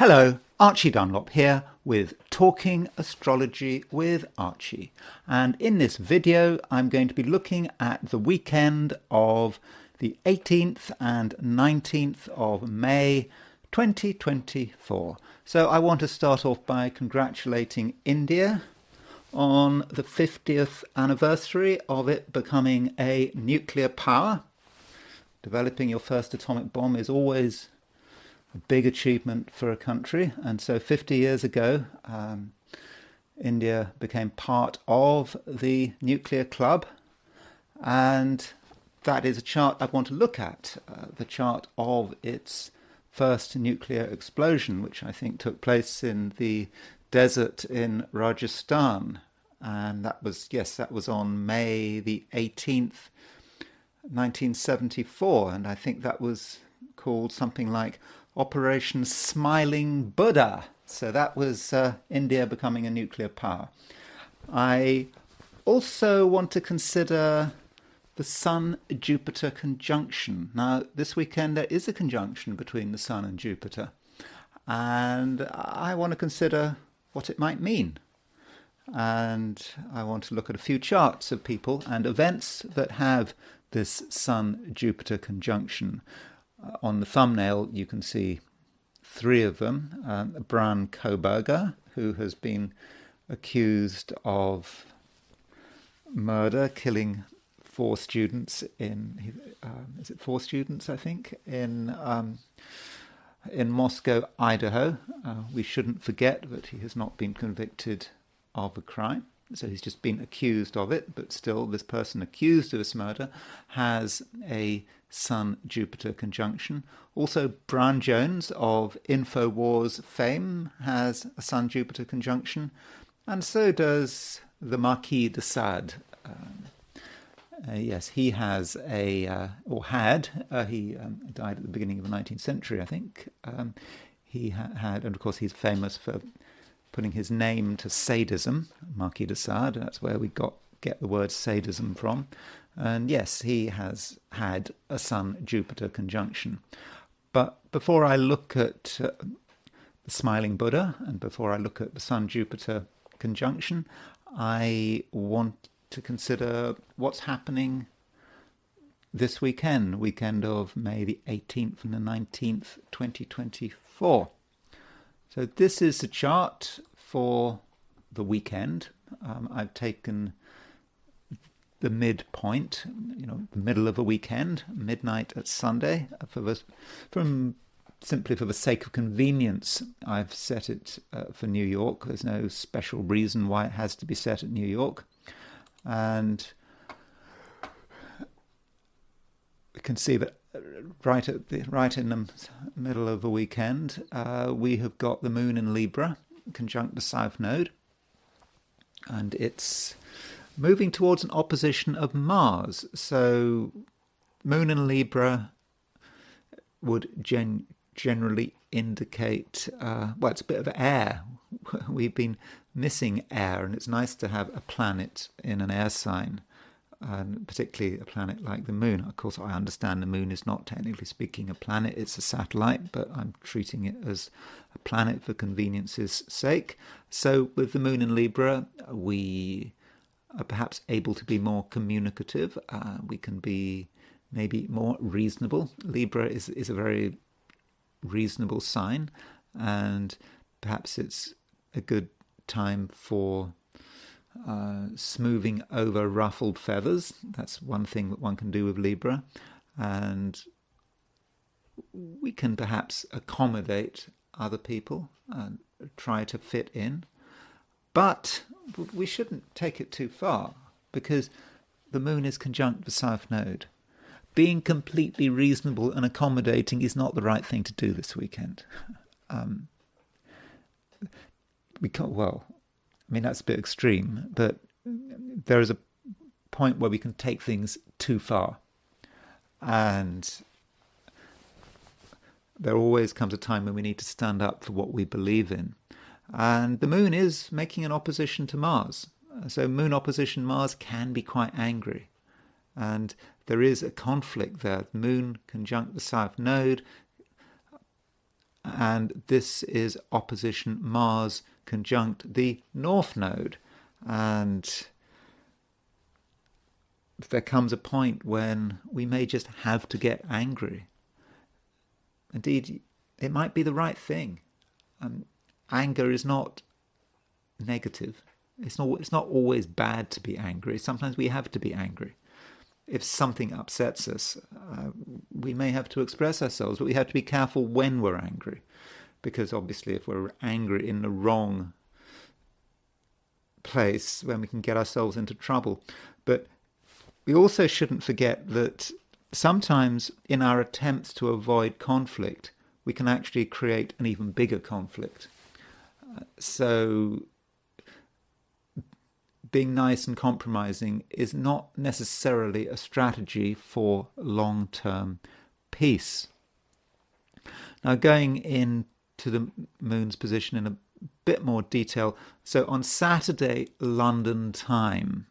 Hello, Archie Dunlop here with Talking Astrology with Archie. And in this video, I'm going to be looking at the weekend of the 18th and 19th of May 2024. So I want to start off by congratulating India on the 50th anniversary of it becoming a nuclear power. Developing your first atomic bomb is always a big achievement for a country, and so 50 years ago India became part of the nuclear club, and that is a chart I want to look at, the chart of its first nuclear explosion, which I think took place in the desert in Rajasthan, and that was on May the 18th 1974, and I think that was called something like Operation Smiling Buddha. So that was India becoming a nuclear power. I also want to consider the Sun-Jupiter conjunction. Now, this weekend there is a conjunction between the Sun and Jupiter, and I want to consider what it might mean. And I want to look at a few charts of people and events that have this Sun-Jupiter conjunction. On the thumbnail, you can see three of them. Bryan Kohberger, who has been accused of murder, killing four students in, is it four students, I think, in Moscow, Idaho. We shouldn't forget that he has not been convicted of a crime. So he's just been accused of it, but still this person accused of this murder has a Sun-Jupiter conjunction. Also, Brian Jones of InfoWars fame has a Sun-Jupiter conjunction, and so does the Marquis de Sade. Yes, he has he died at the beginning of the 19th century, I think. He had, and of course he's famous for putting his name to sadism, Marquis de Sade. That's where we get the word sadism from. And yes, he has had a Sun-Jupiter conjunction. But before I look at the Smiling Buddha and before I look at the Sun-Jupiter conjunction, I want to consider what's happening this weekend of May the 18th and the 19th, 2024. So this is the chart for the weekend. I've taken the midpoint, the middle of a weekend, midnight at Sunday, simply for the sake of convenience. I've set it for New York. There's no special reason why it has to be set at New York, and we can see that right in the middle of the weekend, we have got the Moon in Libra, conjunct the South Node, and it's moving towards an opposition of Mars. So Moon in Libra would generally indicate, it's a bit of air. We've been missing air, and it's nice to have a planet in an air sign, and particularly a planet like the Moon. Of course, I understand the Moon is not technically speaking a planet, it's a satellite, but I'm treating it as a planet for convenience's sake. So with the Moon in Libra, we are perhaps able to be more communicative. We can be maybe more reasonable. Libra is a very reasonable sign, and perhaps it's a good time for smoothing over ruffled feathers. That's one thing that one can do with Libra, and we can perhaps accommodate other people and try to fit in, but we shouldn't take it too far, because the Moon is conjunct the South Node. Being completely reasonable and accommodating is not the right thing to do this weekend. We can't, that's a bit extreme, but there is a point where we can take things too far. And there always comes a time when we need to stand up for what we believe in. And the Moon is making an opposition to Mars. So Moon opposition Mars can be quite angry. And there is a conflict there. The Moon conjunct the South Node. and this is opposition Mars conjunct the North Node. And there comes a point when we may just have to get angry. Indeed, it might be the right thing. Anger is not negative. It's not always bad to be angry. Sometimes we have to be angry. If something upsets us, we may have to express ourselves, but we have to be careful when we're angry. Because obviously if we're angry in the wrong place, then we can get ourselves into trouble. But we also shouldn't forget that sometimes in our attempts to avoid conflict, we can actually create an even bigger conflict. So being nice and compromising is not necessarily a strategy for long-term peace. Now, going into the moon's position in a bit more detail. So on Saturday, London time,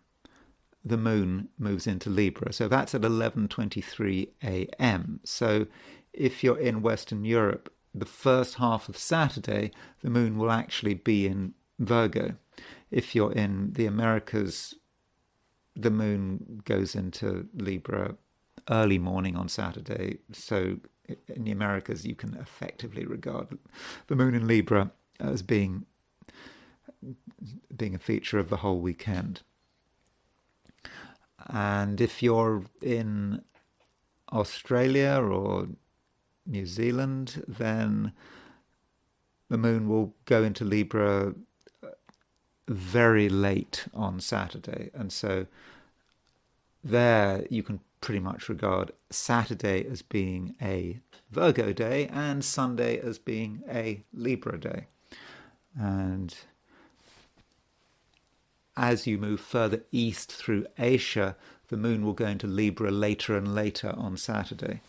the moon moves into Libra. So that's at 11:23 a.m. So if you're in Western Europe, the first half of Saturday, the moon will actually be in Virgo. If you're in the Americas, the moon goes into Libra early morning on Saturday. So in the Americas, you can effectively regard the moon in Libra as being a feature of the whole weekend. And if you're in Australia or New Zealand, then the moon will go into Libra very late on Saturday. And so there you can pretty much regard Saturday as being a Virgo day and Sunday as being a Libra day. And as you move further east through Asia, the moon will go into Libra later and later on Saturday.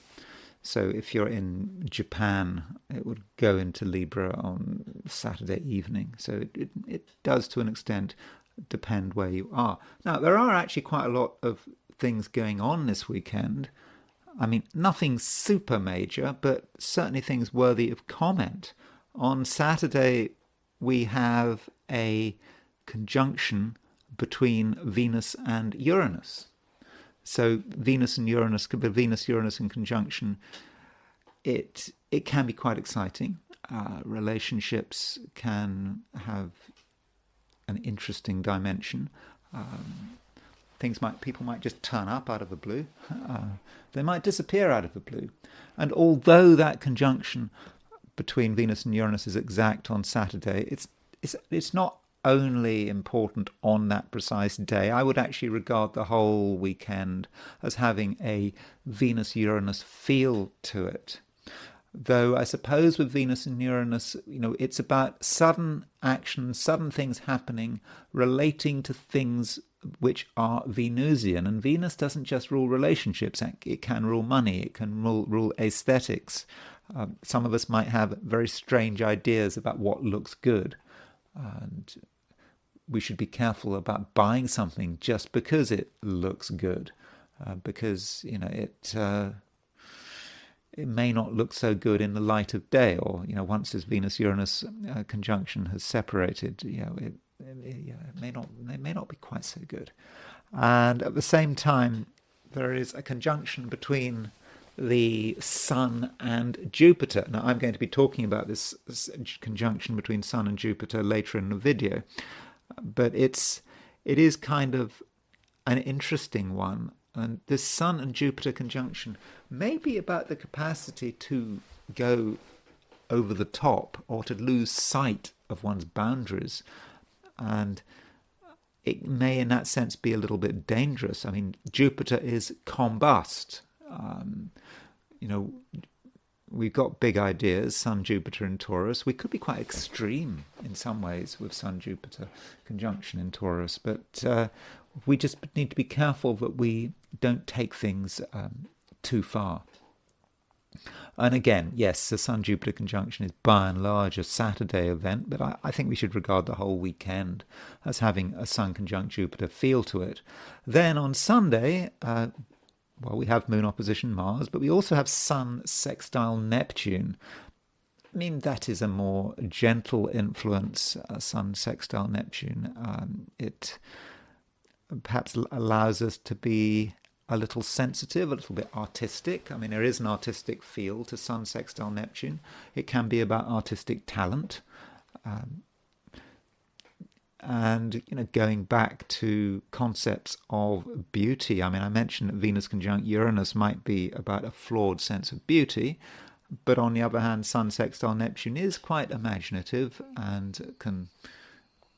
So if you're in Japan, it would go into Libra on Saturday evening. So it does, to an extent, depend where you are. Now, there are actually quite a lot of things going on this weekend. I mean, nothing super major, but certainly things worthy of comment. On Saturday, we have a conjunction between Venus and Uranus. So Venus and Uranus, Venus-Uranus in conjunction, it can be quite exciting. Relationships can have an interesting dimension. People might just turn up out of the blue. They might disappear out of the blue. And although that conjunction between Venus and Uranus is exact on Saturday, it's not only important on that precise day. I would actually regard the whole weekend as having a Venus-Uranus feel to it. Though I suppose with Venus and Uranus, it's about sudden action, sudden things happening, relating to things which are Venusian. And Venus doesn't just rule relationships, it can rule money, it can rule aesthetics. Some of us might have very strange ideas about what looks good. And we should be careful about buying something just because it looks good, because it may not look so good in the light of day, or once this Venus-Uranus conjunction has separated, it may not be quite so good. And at the same time, there is a conjunction between the Sun and Jupiter. Now, I'm going to be talking about this conjunction between Sun and Jupiter later in the video, but it is kind of an interesting one. And this Sun and Jupiter conjunction may be about the capacity to go over the top or to lose sight of one's boundaries. And it may, in that sense, be a little bit dangerous. I mean, Jupiter is combust. We've got big ideas, Sun, Jupiter in Taurus. We could be quite extreme in some ways with Sun-Jupiter conjunction in Taurus, but we just need to be careful that we don't take things too far. And again, yes, the Sun-Jupiter conjunction is by and large a Saturday event, but I think we should regard the whole weekend as having a Sun conjunct Jupiter feel to it. Then on Sunday, we have moon opposition Mars, but we also have Sun sextile Neptune. mean, that is a more gentle influence, Sun sextile Neptune. It perhaps allows us to be a little sensitive, a little bit artistic. I mean, there is an artistic feel to Sun sextile Neptune. It can be about artistic talent. And, going back to concepts of beauty. I mean, I mentioned that Venus conjunct Uranus might be about a flawed sense of beauty. But on the other hand, Sun sextile Neptune is quite imaginative and can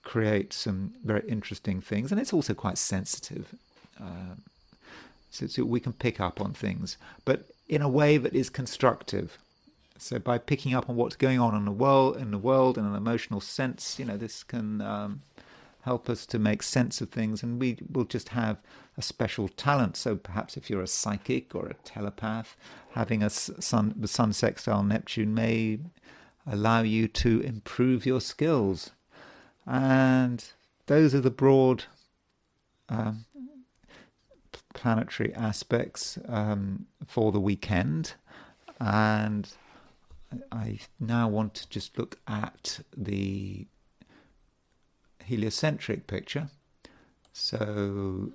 create some very interesting things. And it's also quite sensitive. So we can pick up on things, but in a way that is constructive. So by picking up on what's going on in the world in an emotional sense, this can help us to make sense of things, and we will just have a special talent. So perhaps if you're a psychic or a telepath, having the Sun sextile Neptune may allow you to improve your skills. And those are the broad planetary aspects for the weekend. And I now want to just look at the heliocentric picture. So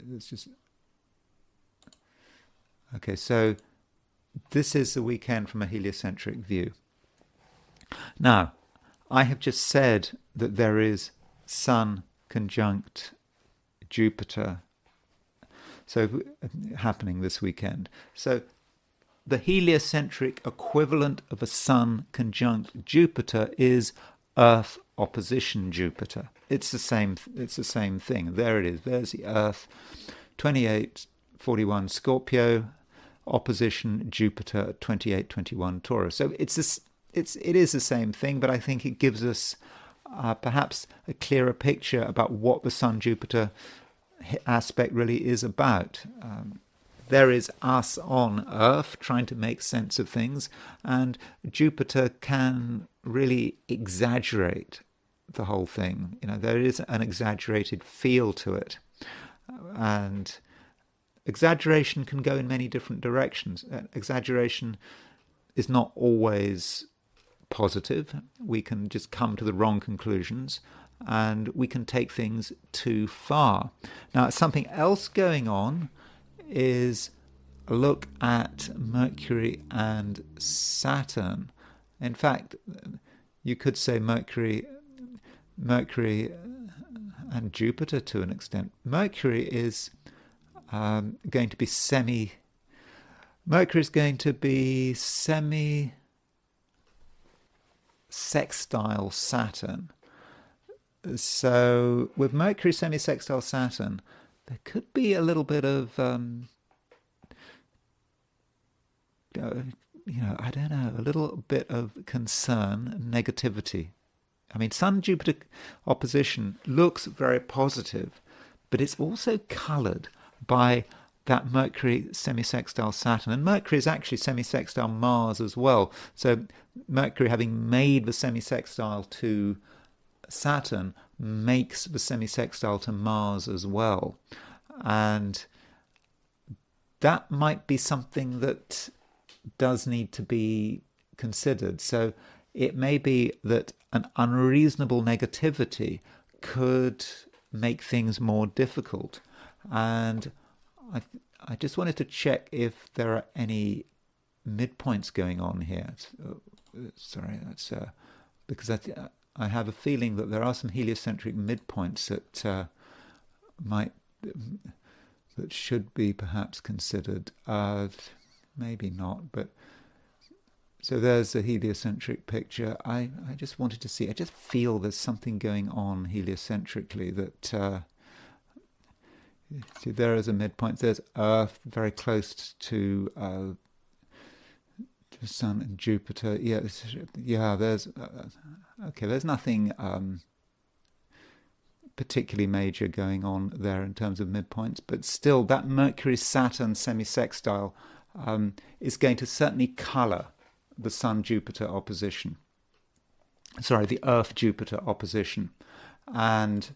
it's just okay. So this is the weekend from a heliocentric view. Now, I have just said that there is Sun conjunct Jupiter, so happening this weekend. So the heliocentric equivalent of a Sun conjunct Jupiter is Earth opposition Jupiter. It's the same thing. There it is. There's the Earth, 2841 Scorpio, opposition Jupiter, 2821 Taurus. So it is the same thing, but I think it gives us perhaps a clearer picture about what the Sun-Jupiter aspect really is about. There is us on Earth trying to make sense of things, and Jupiter can really exaggerate the whole thing. There is an exaggerated feel to it, and exaggeration can go in many different directions. Exaggeration is not always positive. We can just come to the wrong conclusions, and we can take things too far. Now, something else going on is a look at Mercury and Saturn. In fact, you could say Mercury and Jupiter to an extent. Mercury is going to be semi sextile Saturn. So with Mercury semi-sextile Saturn, there could be a little bit of, a little bit of concern, negativity. I mean, Sun-Jupiter opposition looks very positive, but it's also coloured by that Mercury semi-sextile Saturn. And Mercury is actually semi-sextile Mars as well. So Mercury, having made the semi-sextile to Saturn, makes the semi-sextile to Mars as well. And that might be something that does need to be considered. So it may be that an unreasonable negativity could make things more difficult. And I just wanted to check if there are any midpoints going on here. Sorry, that's because I have a feeling that there are some heliocentric midpoints that that should be perhaps considered. Maybe not, but so there's a heliocentric picture. I just wanted to see. I just feel there's something going on heliocentrically that. See, there is a midpoint. There's Earth very close to Sun and Jupiter. There's There's nothing particularly major going on there in terms of midpoints, but still, that Mercury-Saturn semi-sextile is going to certainly colour the Sun-Jupiter opposition. Sorry, the Earth-Jupiter opposition, and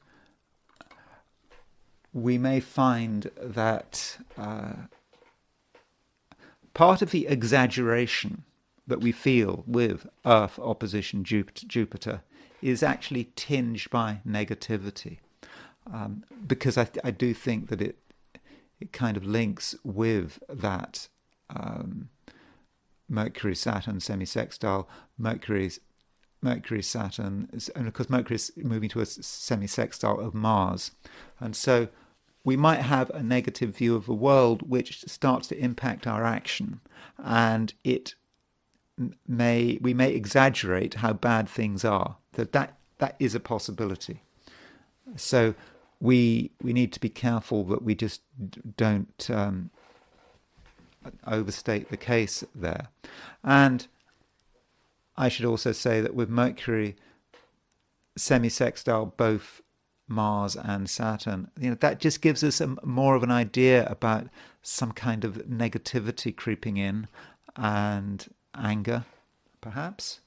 we may find that part of the exaggeration that we feel with Earth opposition Jupiter is actually tinged by negativity, because I do think that it kind of links with that Mercury-Saturn semi-sextile. Mercury-Saturn, and of course Mercury is moving to a semi-sextile of Mars, and so we might have a negative view of the world which starts to impact our action, and we may exaggerate how bad things are. That is a possibility. So we need to be careful that we just don't overstate the case there. And I should also say that with Mercury semi-sextile both Mars and Saturn, that just gives us more of an idea about some kind of negativity creeping in and anger, perhaps.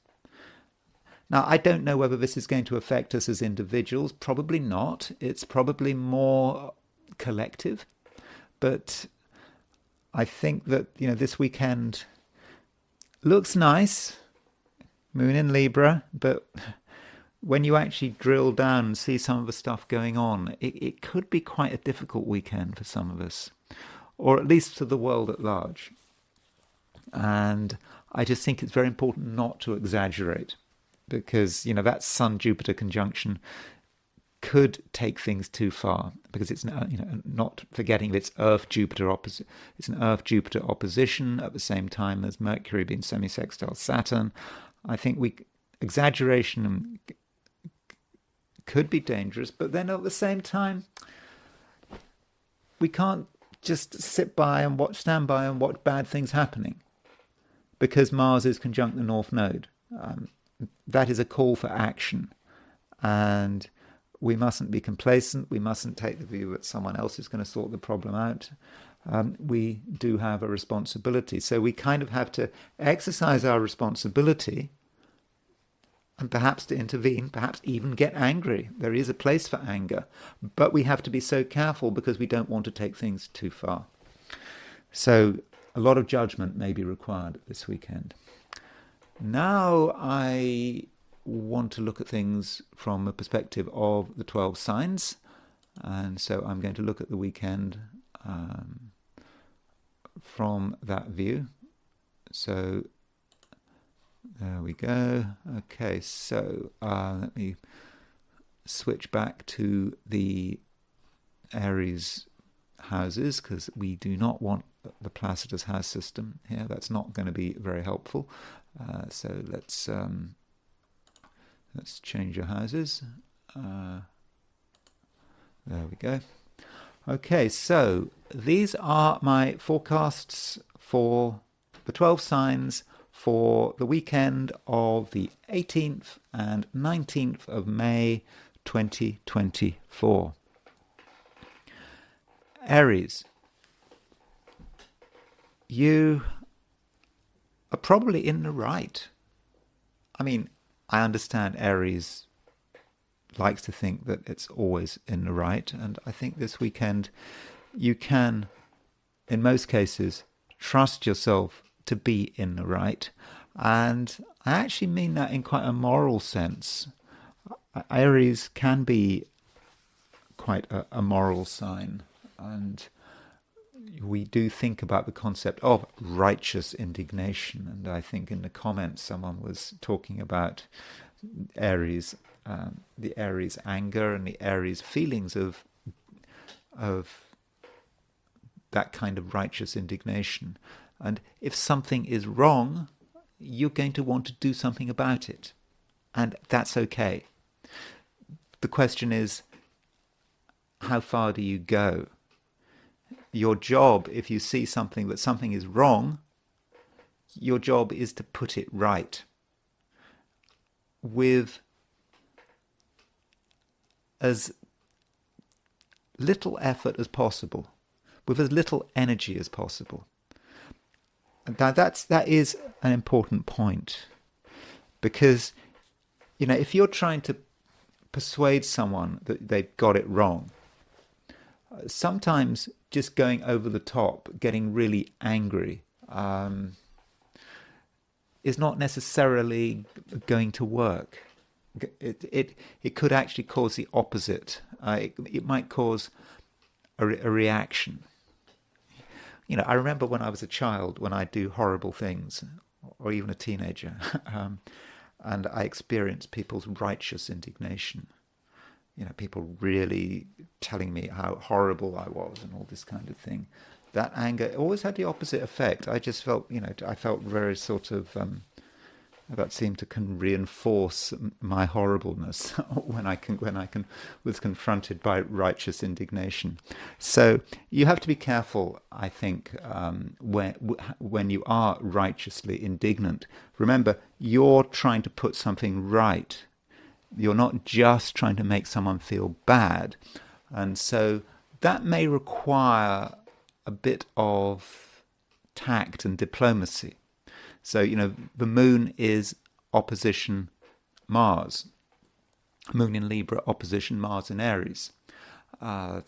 Now, I don't know whether this is going to affect us as individuals. Probably not. It's probably more collective. But I think that, this weekend looks nice. Moon in Libra, but when you actually drill down and see some of the stuff going on, it could be quite a difficult weekend for some of us, or at least for the world at large. And I just think it's very important not to exaggerate, because, that Sun-Jupiter conjunction could take things too far, because it's, not forgetting it's Earth-Jupiter opposite. It's an Earth-Jupiter opposition at the same time as Mercury being semi-sextile Saturn. I think exaggeration could be dangerous, but then at the same time, we can't just stand by and watch bad things happening, because Mars is conjunct the North Node. That is a call for action, and we mustn't be complacent. We mustn't take the view that someone else is going to sort the problem out. We do have a responsibility. So we kind of have to exercise our responsibility, and perhaps to intervene, perhaps even get angry. There is a place for anger, but we have to be so careful because we don't want to take things too far. So a lot of judgment may be required this weekend. Now I want to look at things from a perspective of the 12 signs, and so I'm going to look at the weekend from that view. So there we go. Okay, so let me switch back to the Aries houses, because we do not want the Placidus house system here. That's not going to be very helpful. So let's change your houses. There we go. Okay, so these are my forecasts for the 12 signs for the weekend of the 18th and 19th of May 2024. Aries, you are probably in the right. I mean, I understand Aries likes to think that it's always in the right, and I think this weekend you can, in most cases, trust yourself to be in the right. And I actually mean that in quite a moral sense. Aries can be quite a moral sign, and we do think about the concept of righteous indignation. And I think in the comments someone was talking about Aries, the Aries anger and the Aries feelings of that kind of righteous indignation. And if something is wrong, you're going to want to do something about it. And that's okay. The question is, how far do you go? Your job, if you see something is wrong, your job is to put it right with as little effort as possible, with as little energy as possible. That is an important point, because if you're trying to persuade someone that they've got it wrong, sometimes just going over the top, getting really angry, is not necessarily going to work. It could actually cause the opposite. It might cause a reaction. I remember when I was a child, when I do horrible things, or even a teenager, and I experienced people's righteous indignation. People really telling me how horrible I was and all this kind of thing. That anger always had the opposite effect. I just felt, I felt very sort of, that seemed to reinforce my horribleness when I was confronted by righteous indignation. So you have to be careful, I think, when you are righteously indignant. Remember, you're trying to put something right. You're not just trying to make someone feel bad. And so that may require a bit of tact and diplomacy. So, the moon is opposition Mars. Moon in Libra, opposition Mars in Aries. That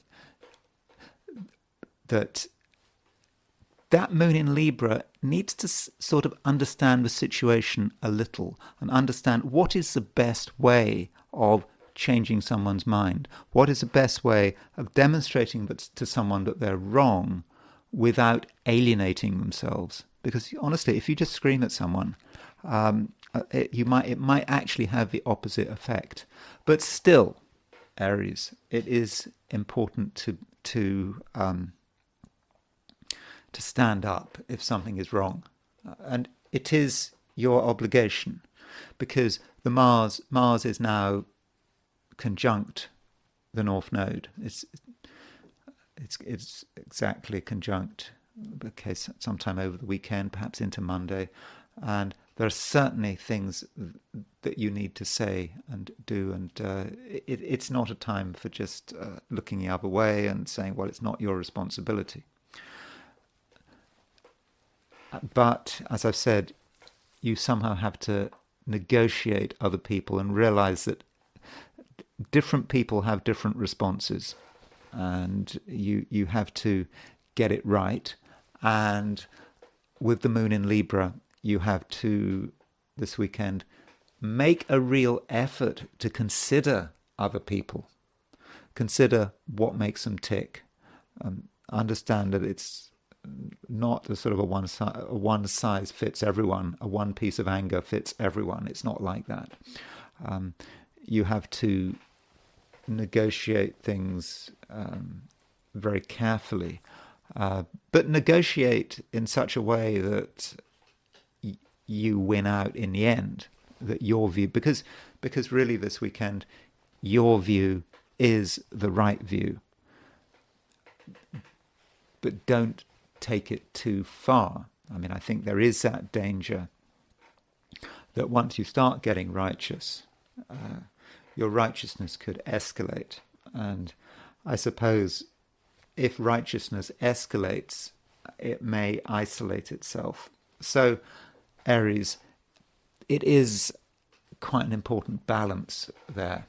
moon in Libra needs to sort of understand the situation a little and understand what is the best way of changing someone's mind. What is the best way of demonstrating to someone that they're wrong without alienating themselves? Because honestly, if you just scream at someone, it might actually have the opposite effect. But still, Aries, it is important to stand up if something is wrong, and it is your obligation, because the Mars is now conjunct the North Node. It's exactly conjunct. Okay, sometime over the weekend, perhaps into Monday, and there are certainly things that you need to say and do, and it's not a time for just looking the other way and saying, well, it's not your responsibility. But, as I've said, you somehow have to negotiate other people and realize that different people have different responses, and you have to get it right. And with the moon in Libra, you have to, this weekend, make a real effort to consider other people. Consider what makes them tick. Understand that it's not the sort of a one size fits everyone, a one piece of anger fits everyone. It's not like that. You have to negotiate things very carefully. But negotiate in such a way that you win out in the end, that your view, because really this weekend, your view is the right view. But don't take it too far. I mean, I think there is that danger that once you start getting righteous, your righteousness could escalate. And I suppose if righteousness escalates, it may isolate itself. So, Aries, it is quite an important balance there.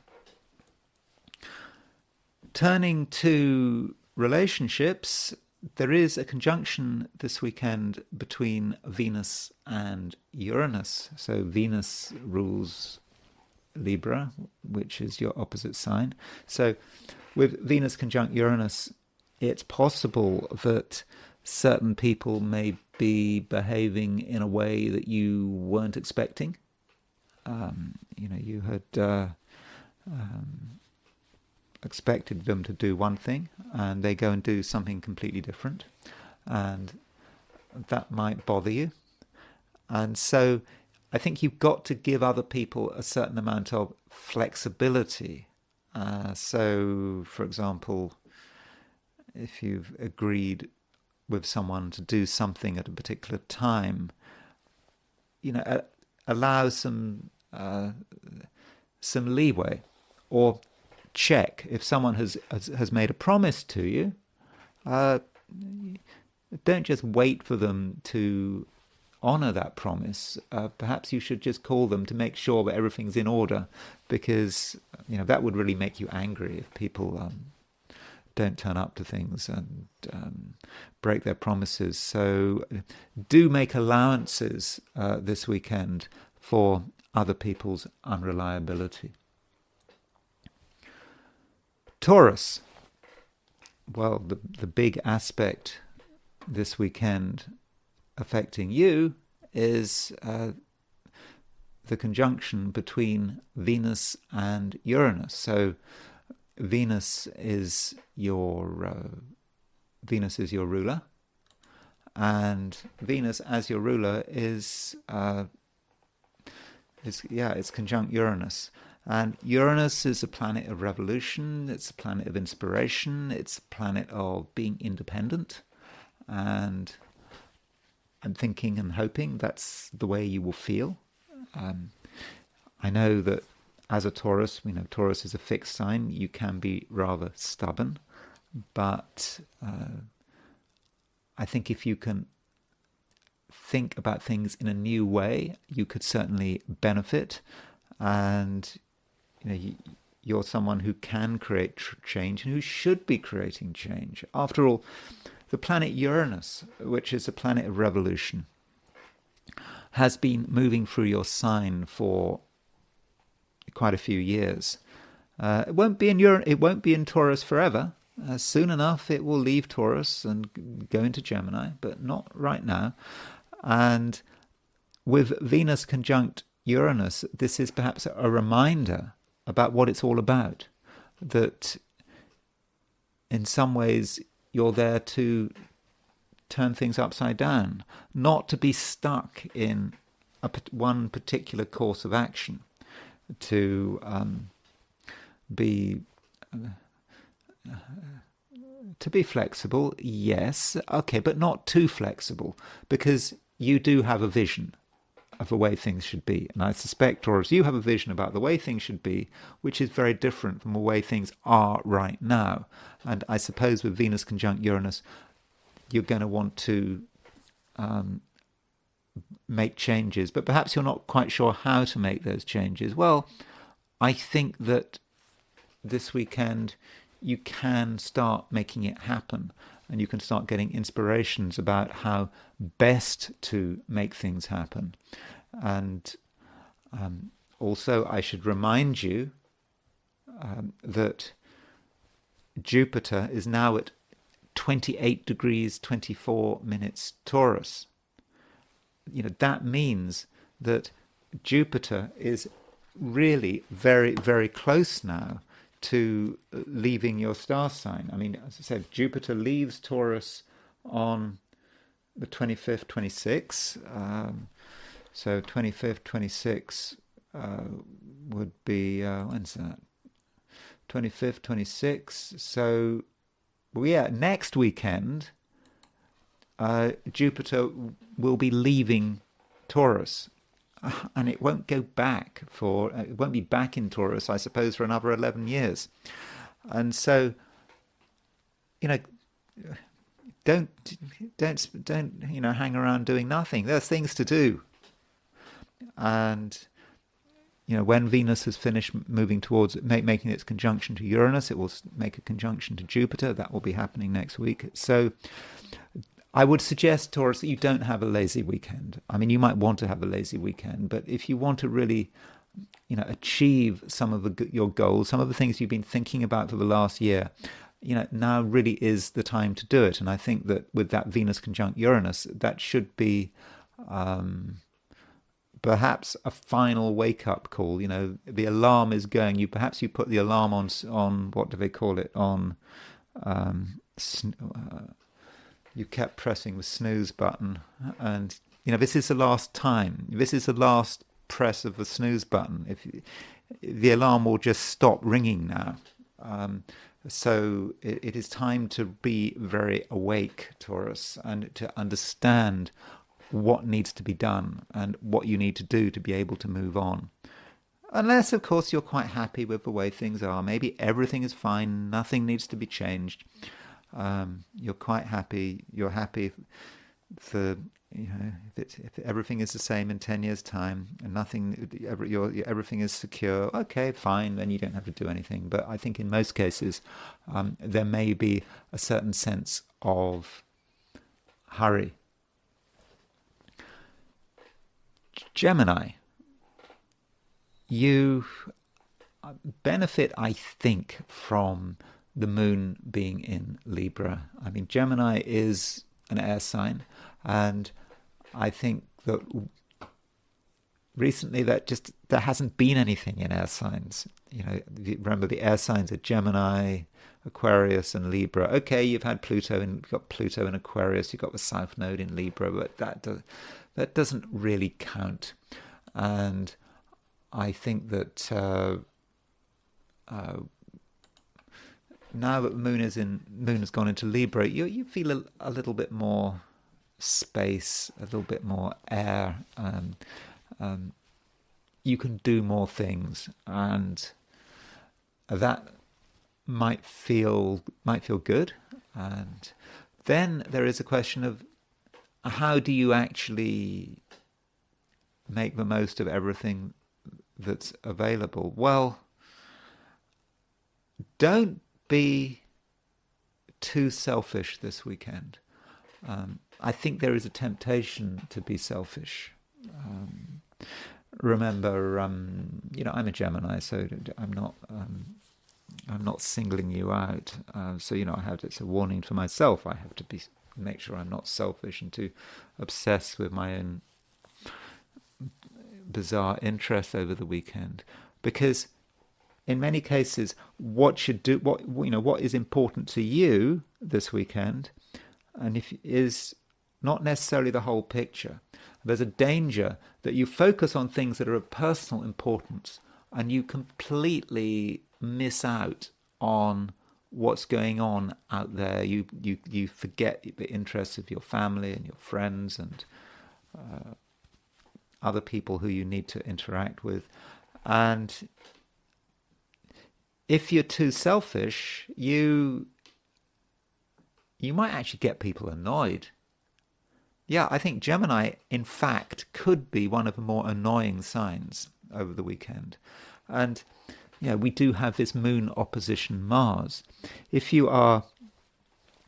Turning to relationships, there is a conjunction this weekend between Venus and Uranus. So Venus rules Libra, which is your opposite sign. So with Venus conjunct Uranus, it's possible that certain people may be behaving in a way that you weren't expecting. You had expected them to do one thing, and they go and do something completely different, and that might bother you. And so I think you've got to give other people a certain amount of flexibility. So, for example, if you've agreed with someone to do something at a particular time, allow some leeway, or check if someone has made a promise to you. Don't just wait for them to honor that promise. Perhaps you should just call them to make sure that everything's in order, because that would really make you angry if people don't turn up to things and break their promises. So do make allowances this weekend for other people's unreliability. Taurus. Well, the big aspect this weekend affecting you is the conjunction between Venus and Uranus. So Venus is your ruler, and Venus as your ruler is it's conjunct Uranus. And Uranus is a planet of revolution, it's a planet of inspiration, it's a planet of being independent, and I'm thinking and hoping that's the way you will feel. I know that as a Taurus, we know Taurus is a fixed sign, you can be rather stubborn, but I think if you can think about things in a new way, you could certainly benefit. And you're someone who can create change and who should be creating change. After all, the planet Uranus, which is a planet of revolution, has been moving through your sign for quite a few years. It won't be in Taurus forever. Soon enough, it will leave Taurus and go into Gemini, but not right now. And with Venus conjunct Uranus, this is perhaps a reminder about what it's all about. That in some ways you're there to turn things upside down, not to be stuck in one particular course of action, to be flexible, yes, okay, but not too flexible, because you do have a vision of the way things should be. And I suspect, Taurus, you have a vision about the way things should be, which is very different from the way things are right now. And I suppose with Venus conjunct Uranus, you're going to want to make changes, but perhaps you're not quite sure how to make those changes. Well, I think that this weekend you can start making it happen, and you can start getting inspirations about how best to make things happen. And also, I should remind you that Jupiter is now at 28 degrees 24 minutes Taurus. That means that Jupiter is really very, very close now to leaving your star sign. I mean, as I said, Jupiter leaves Taurus on the 25th, 26th. So 25th, 26th would be, when's that? 25th, 26th. So, next weekend, Jupiter will be leaving Taurus. And it won't go back it won't be back in Taurus, I suppose, for another 11 years. And so, don't hang around doing nothing. There's things to do. And, when Venus has finished moving towards making its conjunction to Uranus, it will make a conjunction to Jupiter. That will be happening next week. So I would suggest, Taurus, that you don't have a lazy weekend. I mean, you might want to have a lazy weekend, but if you want to really, achieve some of your goals, some of the things you've been thinking about for the last year, now really is the time to do it. And I think that with that Venus conjunct Uranus, that should be perhaps a final wake-up call. The alarm is going. You put the alarm on what do they call it? On you kept pressing the snooze button, and this is the last time. This is the last press of the snooze button. The alarm will just stop ringing now. So it is time to be very awake, Taurus, and to understand what needs to be done and what you need to do to be able to move on. Unless, of course, you're quite happy with the way things are. Maybe everything is fine, nothing needs to be changed. You're quite happy. You're happy for if everything is the same in 10 years' time and everything is secure, okay, fine, then you don't have to do anything. But I think in most cases, there may be a certain sense of hurry. Gemini, you benefit, I think, from the moon being in Libra. I mean, Gemini is an air sign, and I think that recently there hasn't been anything in air signs. Remember the air signs are Gemini, Aquarius, and Libra. Okay, you've got Pluto in Aquarius, you've got the South Node in Libra, but that doesn't really count. And I think that now that the moon has gone into Libra, you feel a little bit more space, a little bit more air. You can do more things, and that might feel good. And then there is a question of how do you actually make the most of everything that's available? Well, don't be too selfish this weekend. I think there is a temptation to be selfish. Remember, I'm a Gemini, so I'm not singling you out. So it's a warning for myself. I have to make sure I'm not selfish and too obsessed with my own bizarre interests over the weekend, because in many cases, what is important to you this weekend, and is not necessarily the whole picture. There's a danger that you focus on things that are of personal importance, and you completely miss out on what's going on out there. You forget the interests of your family and your friends and other people who you need to interact with. And if you're too selfish, you might actually get people annoyed. Yeah, I think Gemini, in fact, could be one of the more annoying signs over the weekend. And we do have this moon opposition Mars. If you are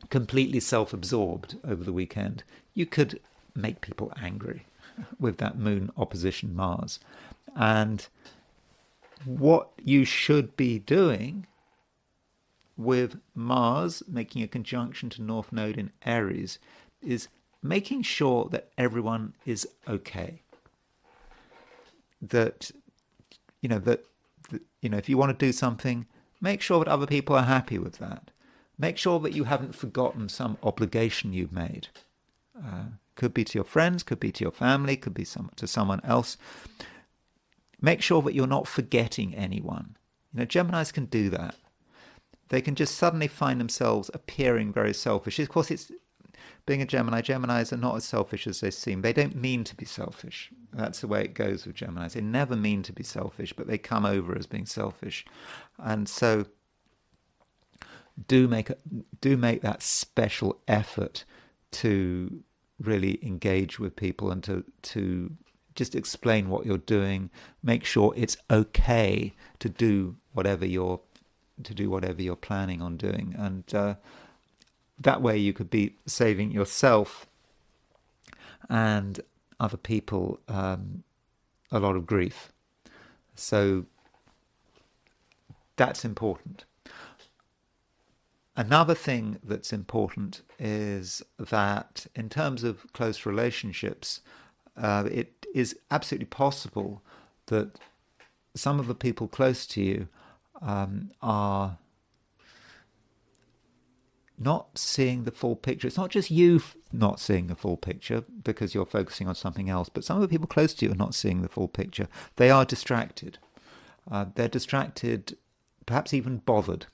completely self-absorbed over the weekend, you could make people angry with that moon opposition Mars. And what you should be doing with Mars making a conjunction to North Node in Aries is making sure that everyone is okay. That if you want to do something, make sure that other people are happy with that. Make sure that you haven't forgotten some obligation you've made. Could be to your friends, could be to your family, could be to someone else. Make sure that you're not forgetting anyone. Geminis can do that. They can just suddenly find themselves appearing very selfish. Of course, it's being a Gemini. Geminis are not as selfish as they seem. They don't mean to be selfish. That's the way it goes with Geminis. They never mean to be selfish, but they come over as being selfish. And so do make that special effort to really engage with people and to just explain what you're doing. Make sure it's okay to do whatever you're planning on doing, and that way you could be saving yourself and other people a lot of grief. So that's important. Another thing that's important is that in terms of close relationships, it is absolutely possible that some of the people close to you are not seeing the full picture. It's not just you not seeing the full picture because you're focusing on something else, but some of the people close to you are not seeing the full picture. They are distracted. They're distracted, perhaps even bothered.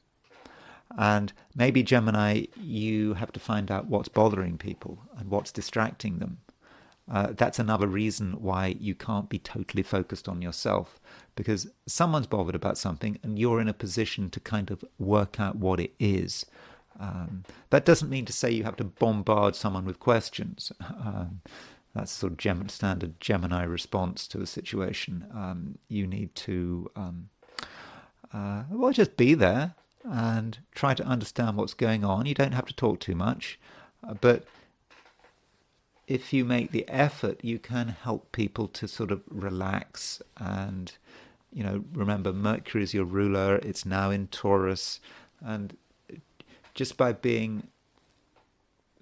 And maybe, Gemini, you have to find out what's bothering people and what's distracting them. That's another reason why you can't be totally focused on yourself, because someone's bothered about something and you're in a position to kind of work out what it is. That doesn't mean to say you have to bombard someone with questions. That's sort of standard Gemini response to a situation. You need to, just be there and try to understand what's going on. You don't have to talk too much, but if you make the effort, you can help people to sort of relax. And, remember, Mercury is your ruler. It's now in Taurus. And just by being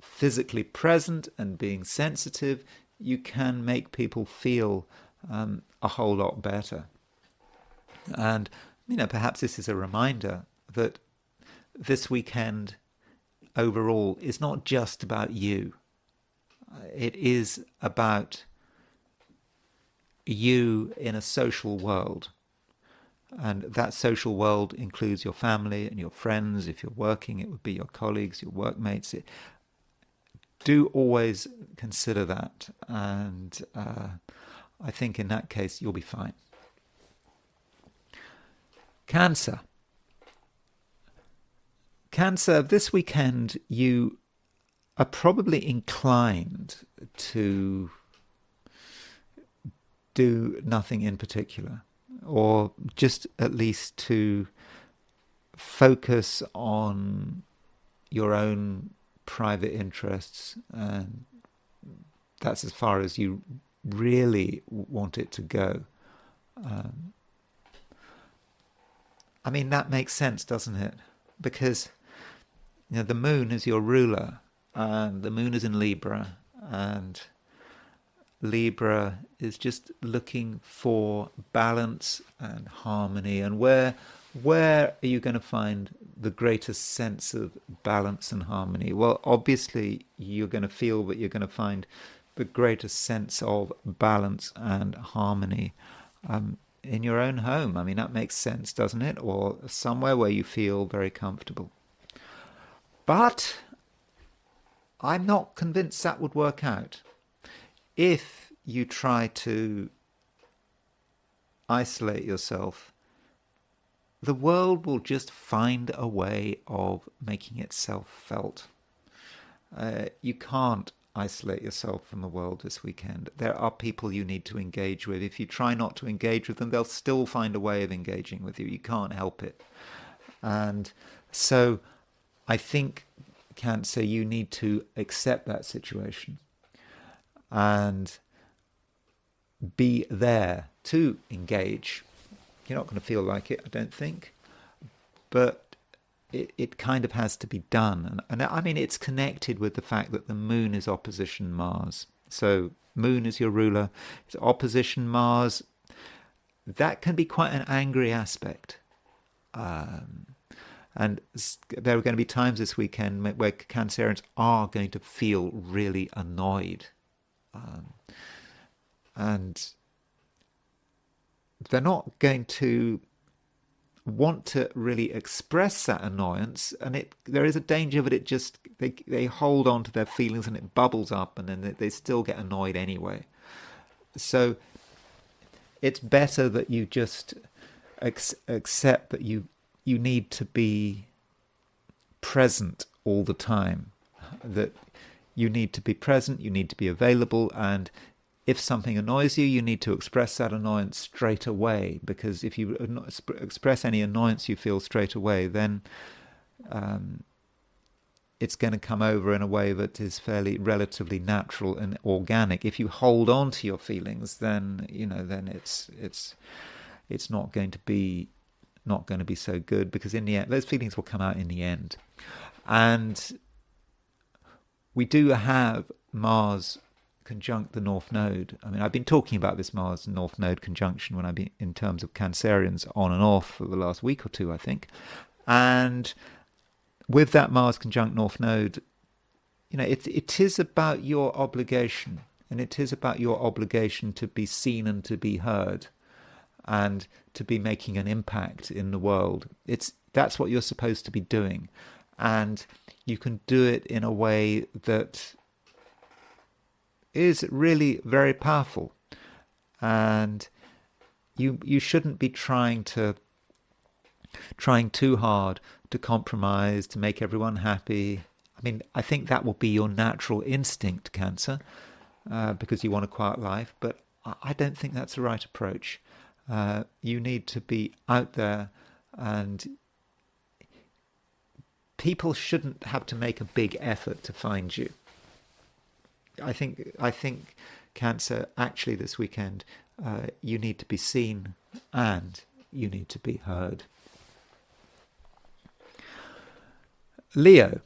physically present and being sensitive, you can make people feel a whole lot better. And, perhaps this is a reminder that this weekend overall is not just about you. It is about you in a social world. And that social world includes your family and your friends. If you're working, it would be your colleagues, your workmates. Do always consider that, and I think in that case you'll be fine. Cancer, this weekend you are probably inclined to do nothing in particular, or just at least to focus on your own private interests, and that's as far as you really want it to go. That makes sense, doesn't it? Because the moon is your ruler, and the moon is in Libra, and Libra is just looking for balance and harmony. And where are you going to find the greatest sense of balance and harmony? Well, obviously you're going to feel that you're going to find the greatest sense of balance and harmony in your own home. That makes sense, doesn't it? Or somewhere where you feel very comfortable. But I'm not convinced that would work out. If you try to isolate yourself, the world will just find a way of making itself felt. You can't isolate yourself from the world this weekend. There are people you need to engage with. If you try not to engage with them, they'll still find a way of engaging with you. You can't help it. And so I think, Cancer, you need to accept that situation and be there to engage. You're not going to feel like it, I don't think, but it kind of has to be done. And it's connected with the fact that the moon is opposition Mars. So moon is your ruler, it's opposition Mars. That can be quite an angry aspect. And there are going to be times this weekend where Cancerians are going to feel really annoyed. And they're not going to want to really express that annoyance, and there is a danger that they hold on to their feelings and it bubbles up, and then they still get annoyed anyway. So it's better that you just accept that you need to be present all the time, that you need to be present, you need to be available, and if something annoys you, you need to express that annoyance straight away, because if you express any annoyance you feel straight away, then it's going to come over in a way that is fairly relatively natural and organic. If you hold on to your feelings, then it's not going to be so good, because in the end, those feelings will come out in the end. And we do have Mars conjunct the North Node. I've been talking about this Mars North Node conjunction when I've been in terms of Cancerians on and off for the last week or two, I think. And with that Mars conjunct North Node, it is about your obligation, and it is about your obligation to be seen and to be heard, and to be making an impact in the world. That's what you're supposed to be doing, and you can do it in a way that is really very powerful. And you shouldn't be trying too hard to compromise, to make everyone happy. I think that will be your natural instinct, Cancer. because you want a quiet life, but I don't think that's the right approach. You need to be out there, and people shouldn't have to make a big effort to find you. I think Cancer, actually this weekend, you need to be seen and you need to be heard. Leo.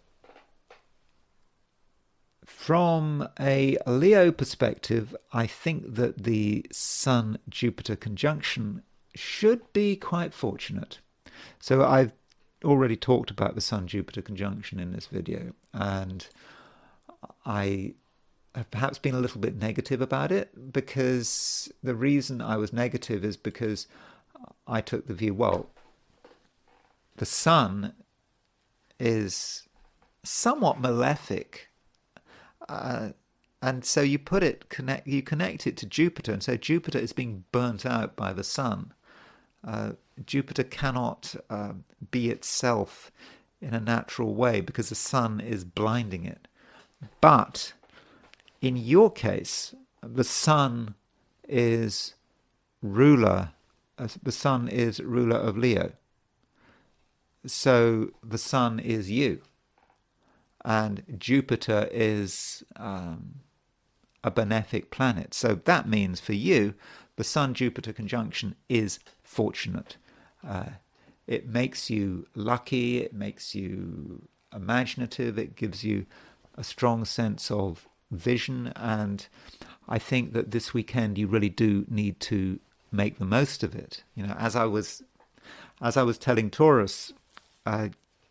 From a Leo perspective, I think that the Sun-Jupiter conjunction should be quite fortunate. So I've already talked about the Sun-Jupiter conjunction in this video, and I have perhaps been a little bit negative about it, because the reason I was negative is because I took the view, well, the Sun is somewhat malefic, and so you connect it to Jupiter, and so Jupiter is being burnt out by the Sun. Jupiter cannot be itself in a natural way because the Sun is blinding it. But in your case, the Sun is ruler. The Sun is ruler of Leo. So the Sun is you. And Jupiter is a benefic planet. So that means for you, the Sun-Jupiter conjunction is fortunate. It makes you lucky, it makes you imaginative, it gives you a strong sense of vision, and I think that this weekend you really do need to make the most of it. You know, as I was telling Taurus,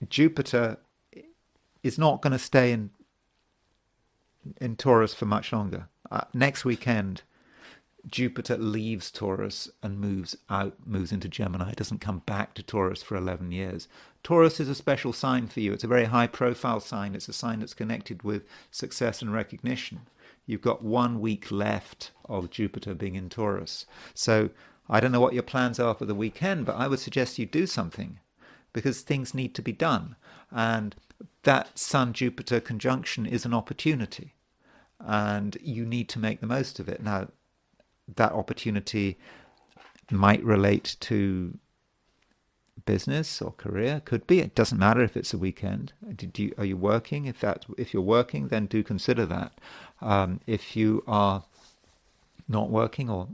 Jupiter is not going to stay in Taurus for much longer. Next weekend, Jupiter leaves Taurus and moves into Gemini. It doesn't come back to Taurus for 11 years. Taurus is a special sign for you. It's a very high-profile sign. It's a sign that's connected with success and recognition. You've got 1 week left of Jupiter being in Taurus. So I don't know what your plans are for the weekend, but I would suggest you do something, because things need to be done. And that Sun-Jupiter conjunction is an opportunity, and you need to make the most of it. Now, that opportunity might relate to business or career, could be. It doesn't matter if it's a weekend. Are you working? If you're working, then do consider that. If you are not working, or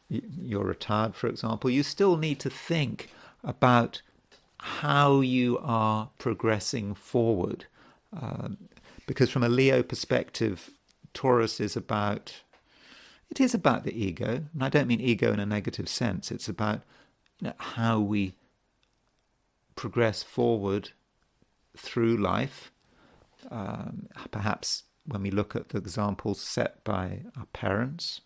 you're retired, for example, you still need to think about how you are progressing forward. Because from a Leo perspective, Taurus is about the ego, and I don't mean ego in a negative sense. It's about how we progress forward through life. Perhaps when we look at the examples set by our parents,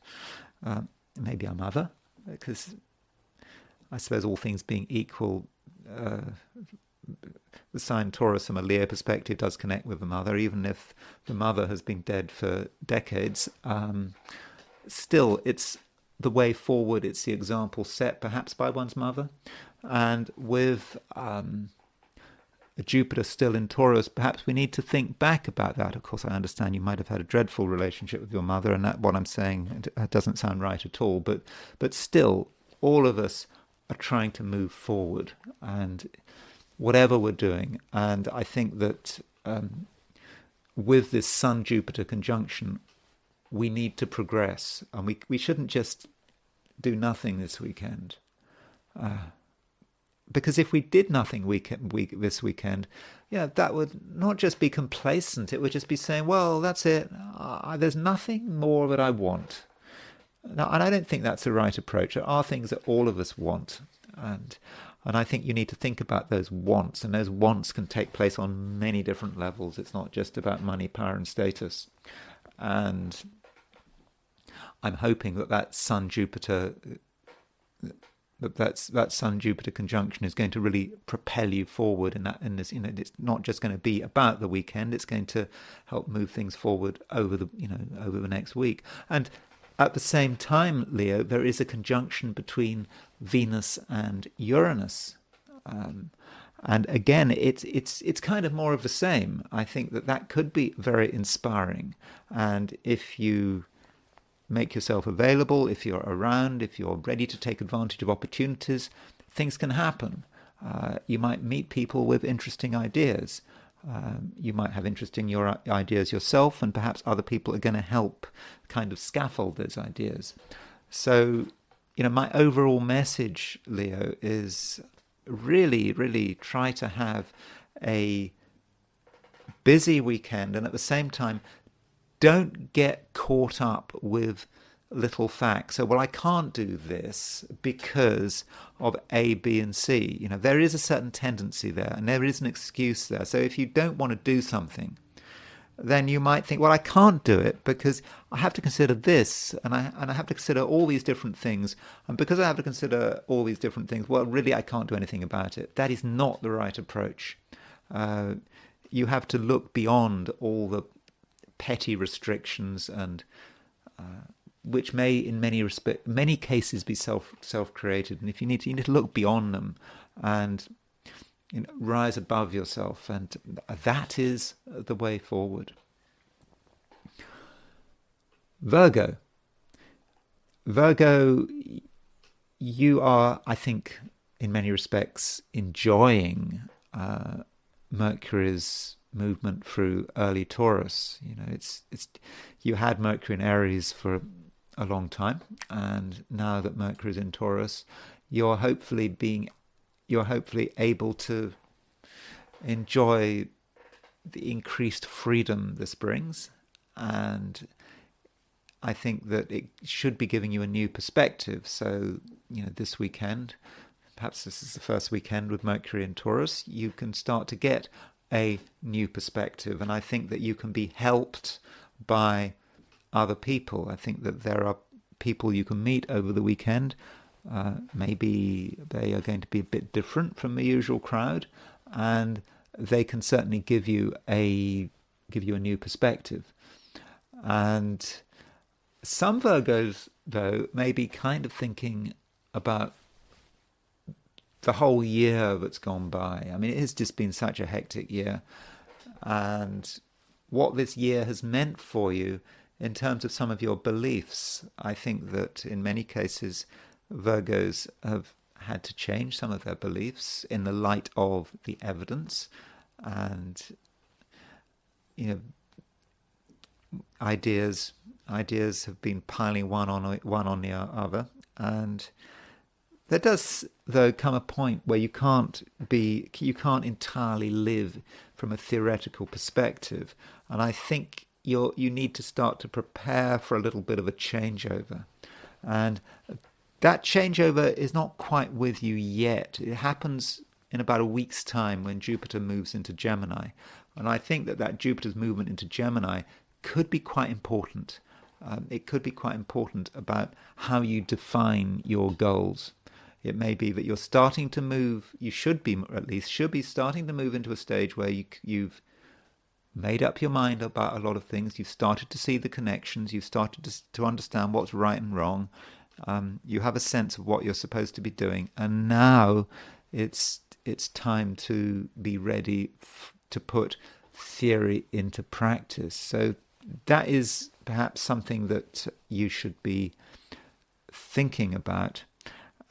maybe our mother, because I suppose all things being equal, the sign Taurus from a Leo perspective does connect with the mother, even if the mother has been dead for decades. Still, it's the way forward, it's the example set perhaps by one's mother. And with Jupiter still in Taurus, perhaps we need to think back about that. Of course, I understand you might have had a dreadful relationship with your mother, and that what I'm saying doesn't sound right at all. But still, all of us are trying to move forward, and whatever we're doing. And I think that with this Sun-Jupiter conjunction, we need to progress, and we shouldn't just do nothing this weekend. Because if we did nothing this weekend, that would not just be complacent, it would just be saying, well, that's it, there's nothing more that I want. Now, and I don't think that's the right approach. There are things that all of us want, and I think you need to think about those wants, and those wants can take place on many different levels. It's not just about money, power, and status. And I'm hoping that Sun-Jupiter that Sun-Jupiter conjunction is going to really propel you forward in this. It's not just going to be about the weekend. It's going to help move things forward over the next week. And at the same time, Leo, there is a conjunction between Venus and Uranus. And again, it's kind of more of the same. I think that could be very inspiring. And if you make yourself available, if you're around, if you're ready to take advantage of opportunities, things can happen. You might meet people with interesting ideas. You might have interesting ideas yourself, and perhaps other people are going to help kind of scaffold those ideas. So, my overall message, Leo, is really, really try to have a busy weekend, and at the same time, don't get caught up with little facts. So, well, I can't do this because of A, B, and C. There is a certain tendency there, and there is an excuse there. So if you don't want to do something, then you might think, well, I can't do it because I have to consider this, and I have to consider all these different things. And because I have to consider all these different things, well, really, I can't do anything about it. That is not the right approach. You have to look beyond all the petty restrictions, and which may, in many cases, be self-created. And if you need to look beyond them and rise above yourself, and that is the way forward. Virgo, you are, I think, in many respects, enjoying Mercury's movement through early Taurus. You had Mercury in Aries for a long time, and now that Mercury is in Taurus, you're hopefully able to enjoy the increased freedom this brings. And I think that it should be giving you a new perspective. So, this weekend, perhaps this is the first weekend with Mercury in Taurus, you can start to get a new perspective. And I think that you can be helped by other people. I think that there are people you can meet over the weekend. Maybe they are going to be a bit different from the usual crowd, and they can certainly give you a new perspective. And some Virgos, though, may be kind of thinking about the whole year that's gone by. I mean, it has just been such a hectic year, and what this year has meant for you in terms of some of your beliefs. I think that in many cases, Virgos have had to change some of their beliefs in the light of the evidence, and ideas have been piling one on the other, and there does, though, come a point where you can't entirely live from a theoretical perspective, and I think you need to start to prepare for a little bit of a changeover. And that changeover is not quite with you yet. It happens in about a week's time when Jupiter moves into Gemini. And I think that Jupiter's movement into Gemini could be quite important. It could be quite important about how you define your goals. It may be that you're starting to move, you should be starting to move into a stage where you've made up your mind about a lot of things. You've started to see the connections. You've started to understand what's right and wrong. You have a sense of what you're supposed to be doing. And now it's time to be ready to put theory into practice. So that is perhaps something that you should be thinking about.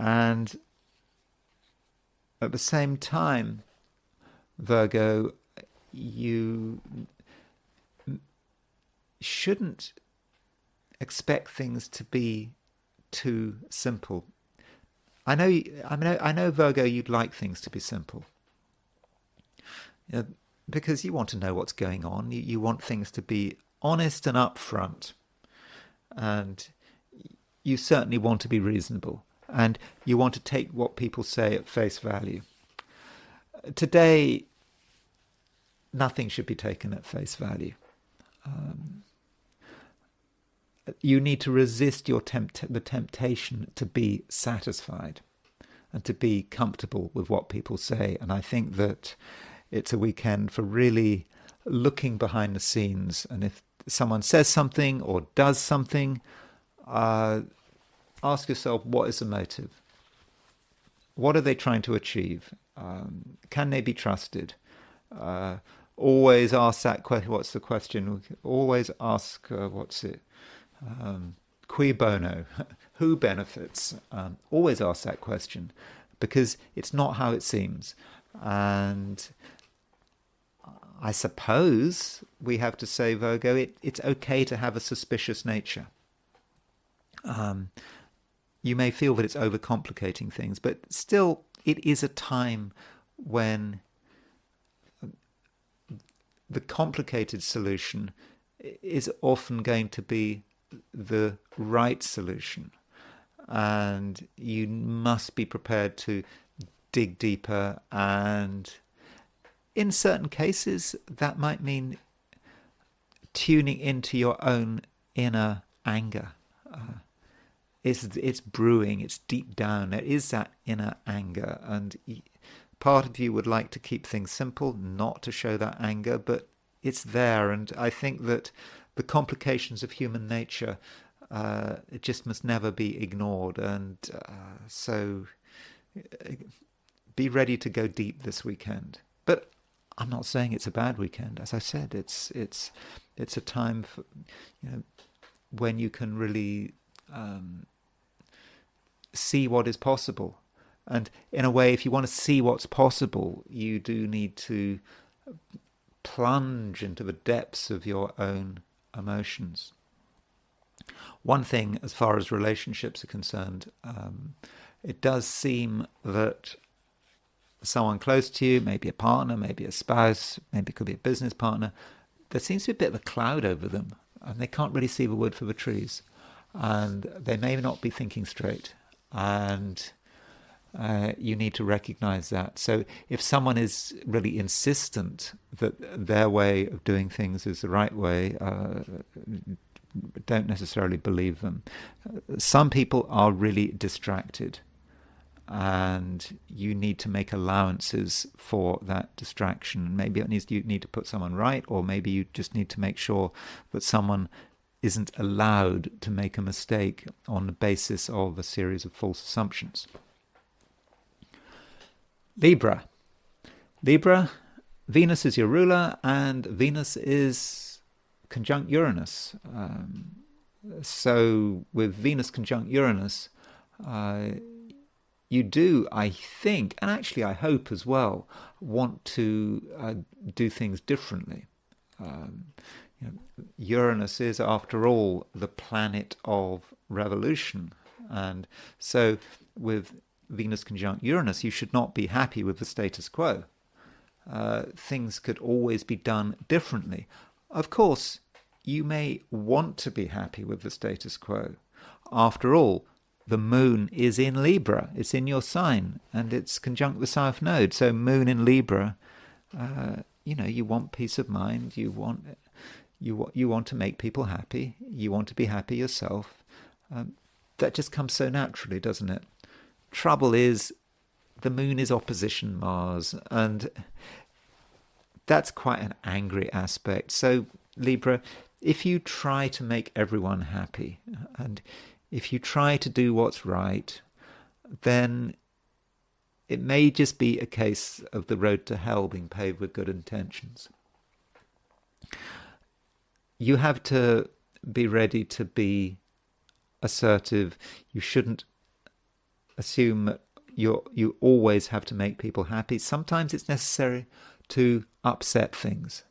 And at the same time, Virgo, you shouldn't expect things to be too simple. I know, Virgo, you'd like things to be simple, because you want to know what's going on. You want things to be honest and upfront, and you certainly want to be reasonable, and you want to take what people say at face value. Today, nothing should be taken at face value. You need to resist the temptation to be satisfied and to be comfortable with what people say. And I think that it's a weekend for really looking behind the scenes. And if someone says something or does something, ask yourself, what is the motive? What are they trying to achieve? Can they be trusted? Always ask that question. What's the question? Always ask, cui bono? Who benefits? Always ask that question, because it's not how it seems. And I suppose we have to say, Virgo, it's okay to have a suspicious nature. You may feel that it's overcomplicating things, but still it is a time when the complicated solution is often going to be the right solution. And you must be prepared to dig deeper, and in certain cases that might mean tuning into your own inner anger. It's brewing, it's deep down, there is that inner anger, and part of you would like to keep things simple, not to show that anger, but it's there. And I think that the complications of human nature, it just must never be ignored. And so be ready to go deep this weekend. But I'm not saying it's a bad weekend. As I said, it's a time for, when you can really see what is possible. And in a way, if you want to see what's possible, you do need to plunge into the depths of your own emotions. One thing, as far as relationships are concerned, it does seem that someone close to you, maybe a partner, maybe a spouse, maybe it could be a business partner, there seems to be a bit of a cloud over them, and they can't really see the wood for the trees, and they may not be thinking straight, and you need to recognize that. So if someone is really insistent that their way of doing things is the right way, don't necessarily believe them. Some people are really distracted, and you need to make allowances for that distraction. Maybe you need to put someone right, or maybe you just need to make sure that someone isn't allowed to make a mistake on the basis of a series of false assumptions. Libra, Venus is your ruler, and Venus is conjunct Uranus. So with Venus conjunct Uranus, you do, I think, and actually I hope as well, want to do things differently. Uranus is, after all, the planet of revolution. And so with Venus conjunct Uranus, you should not be happy with the status quo. Things could always be done differently. Of course, you may want to be happy with the status quo. After all, the moon is in Libra. It's in your sign, and it's conjunct the South Node. So moon in Libra, you want peace of mind. You want to make people happy. You want to be happy yourself. That just comes so naturally, doesn't it? Trouble is, the moon is opposition Mars, and that's quite an angry aspect. So Libra, if you try to make everyone happy, and if you try to do what's right, then it may just be a case of the road to hell being paved with good intentions. You have to be ready to be assertive. You shouldn't assume that you always have to make people happy. Sometimes it's necessary to upset things.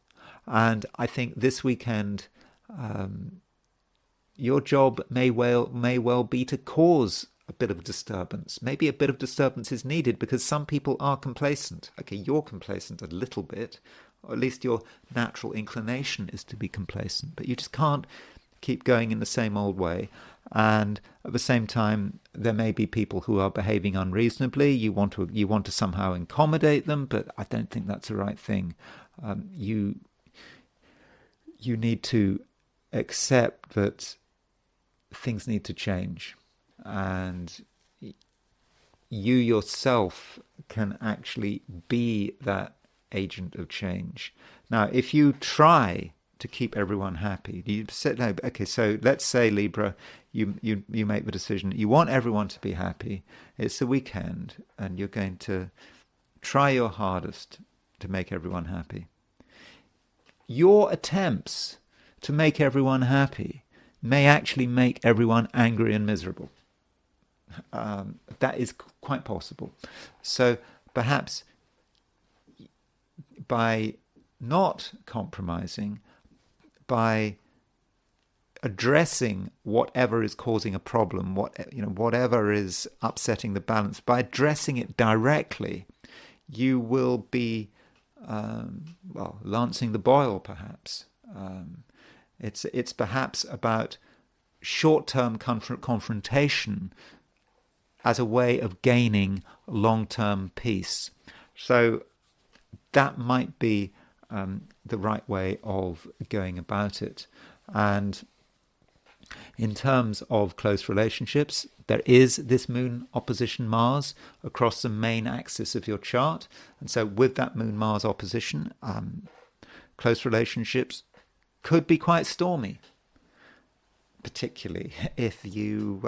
And I think this weekend, your job may well be to cause a bit of disturbance. Maybe a bit of disturbance is needed because some people are complacent. Okay, you're complacent a little bit, or at least your natural inclination is to be complacent, but you just can't keep going in the same old way. And at the same time, there may be people who are behaving unreasonably. You want to somehow accommodate them, but I don't think that's the right thing. You need to accept that things need to change, and you yourself can actually be that agent of change. Now, if you try to keep everyone happy? You said no. Okay, so let's say Libra, you make the decision. You want everyone to be happy. It's the weekend, and you're going to try your hardest to make everyone happy. Your attempts to make everyone happy may actually make everyone angry and miserable. That is quite possible. So perhaps by not compromising, by addressing whatever is causing a problem, whatever is upsetting the balance, by addressing it directly, you will be lancing the boil, perhaps. It's perhaps about short-term confrontation as a way of gaining long-term peace. So that might be the right way of going about it. And in terms of close relationships, there is this moon opposition Mars across the main axis of your chart. And so with that moon-Mars opposition, close relationships could be quite stormy, particularly if you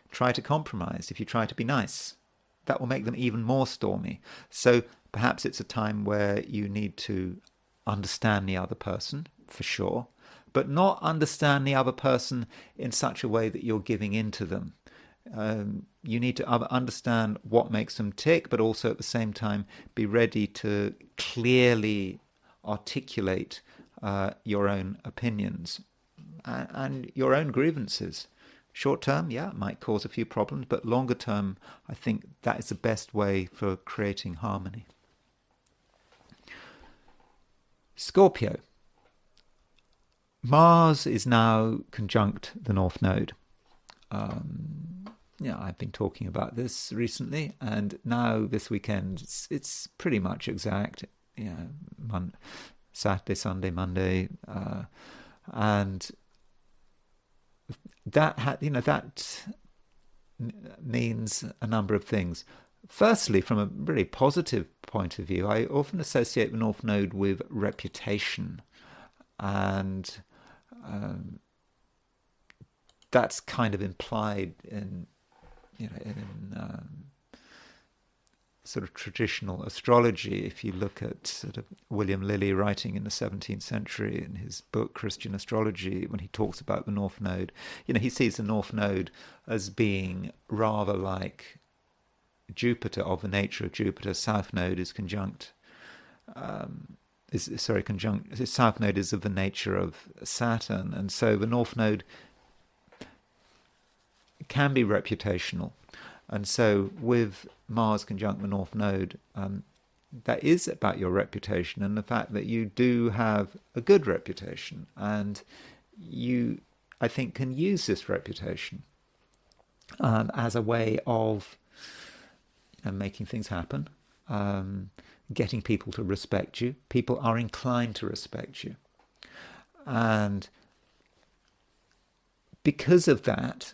try to compromise, if you try to be nice. That will make them even more stormy. So perhaps it's a time where you need to understand the other person, for sure, but not understand the other person in such a way that you're giving in to them. You need to understand what makes them tick, but also at the same time be ready to clearly articulate your own opinions and your own grievances. Short term, yeah, it might cause a few problems, but longer term, I think that is the best way for creating harmony. Scorpio. Mars is now conjunct the North Node. I've been talking about this recently, and now this weekend it's pretty much exact. Saturday, Sunday, Monday, and that means a number of things. Firstly, from a really positive point of view, I often associate the North Node with reputation, and that's kind of implied in sort of traditional astrology. If you look at sort of William Lilly writing in the 17th century in his book Christian Astrology, when he talks about the North Node, he sees the North Node as being rather like Jupiter, of the nature of Jupiter. South Node is conjunct. South Node is of the nature of Saturn, and so the North Node can be reputational. And so with Mars conjunct the North Node, that is about your reputation and the fact that you do have a good reputation, and you, I think, can use this reputation as a way of making things happen, getting people to respect you. People are inclined to respect you. And because of that,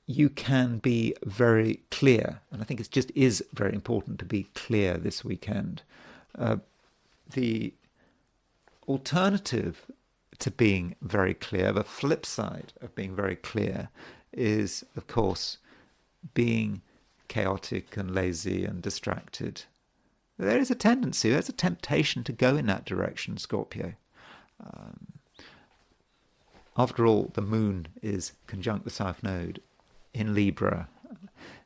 you can be very clear. And I think it just is very important to be clear this weekend. The alternative to being very clear, the flip side of being very clear, is, of course, being chaotic and lazy and distracted. There is a tendency, there's a temptation to go in that direction, Scorpio. After all, the moon is conjunct the South Node in Libra,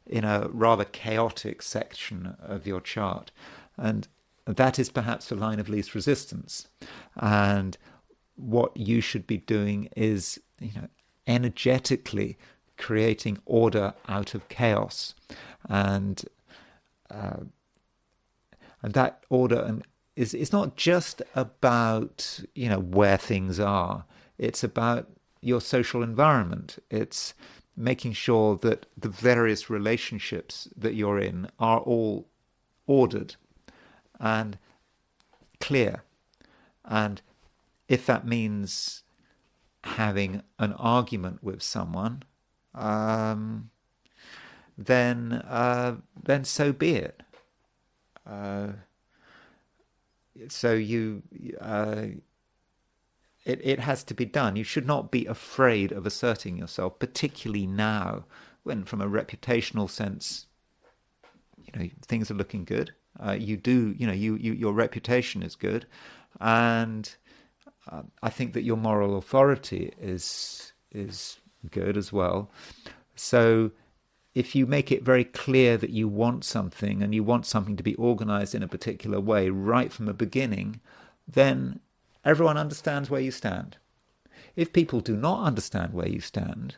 in a rather chaotic section of your chart. And that is perhaps the line of least resistance. And what you should be doing is, energetically creating order out of chaos. And that order is not just about, where things are. It's about your social environment. It's making sure that the various relationships that you're in are all ordered and clear. And if that means having an argument with someone, then so be it. So it has to be done. You should not be afraid of asserting yourself, particularly now, when from a reputational sense, things are looking good. Your reputation is good, and I think that your moral authority is good as well. So if you make it very clear that you want something, and you want something to be organized in a particular way right from the beginning, then everyone understands where you stand. If people do not understand where you stand,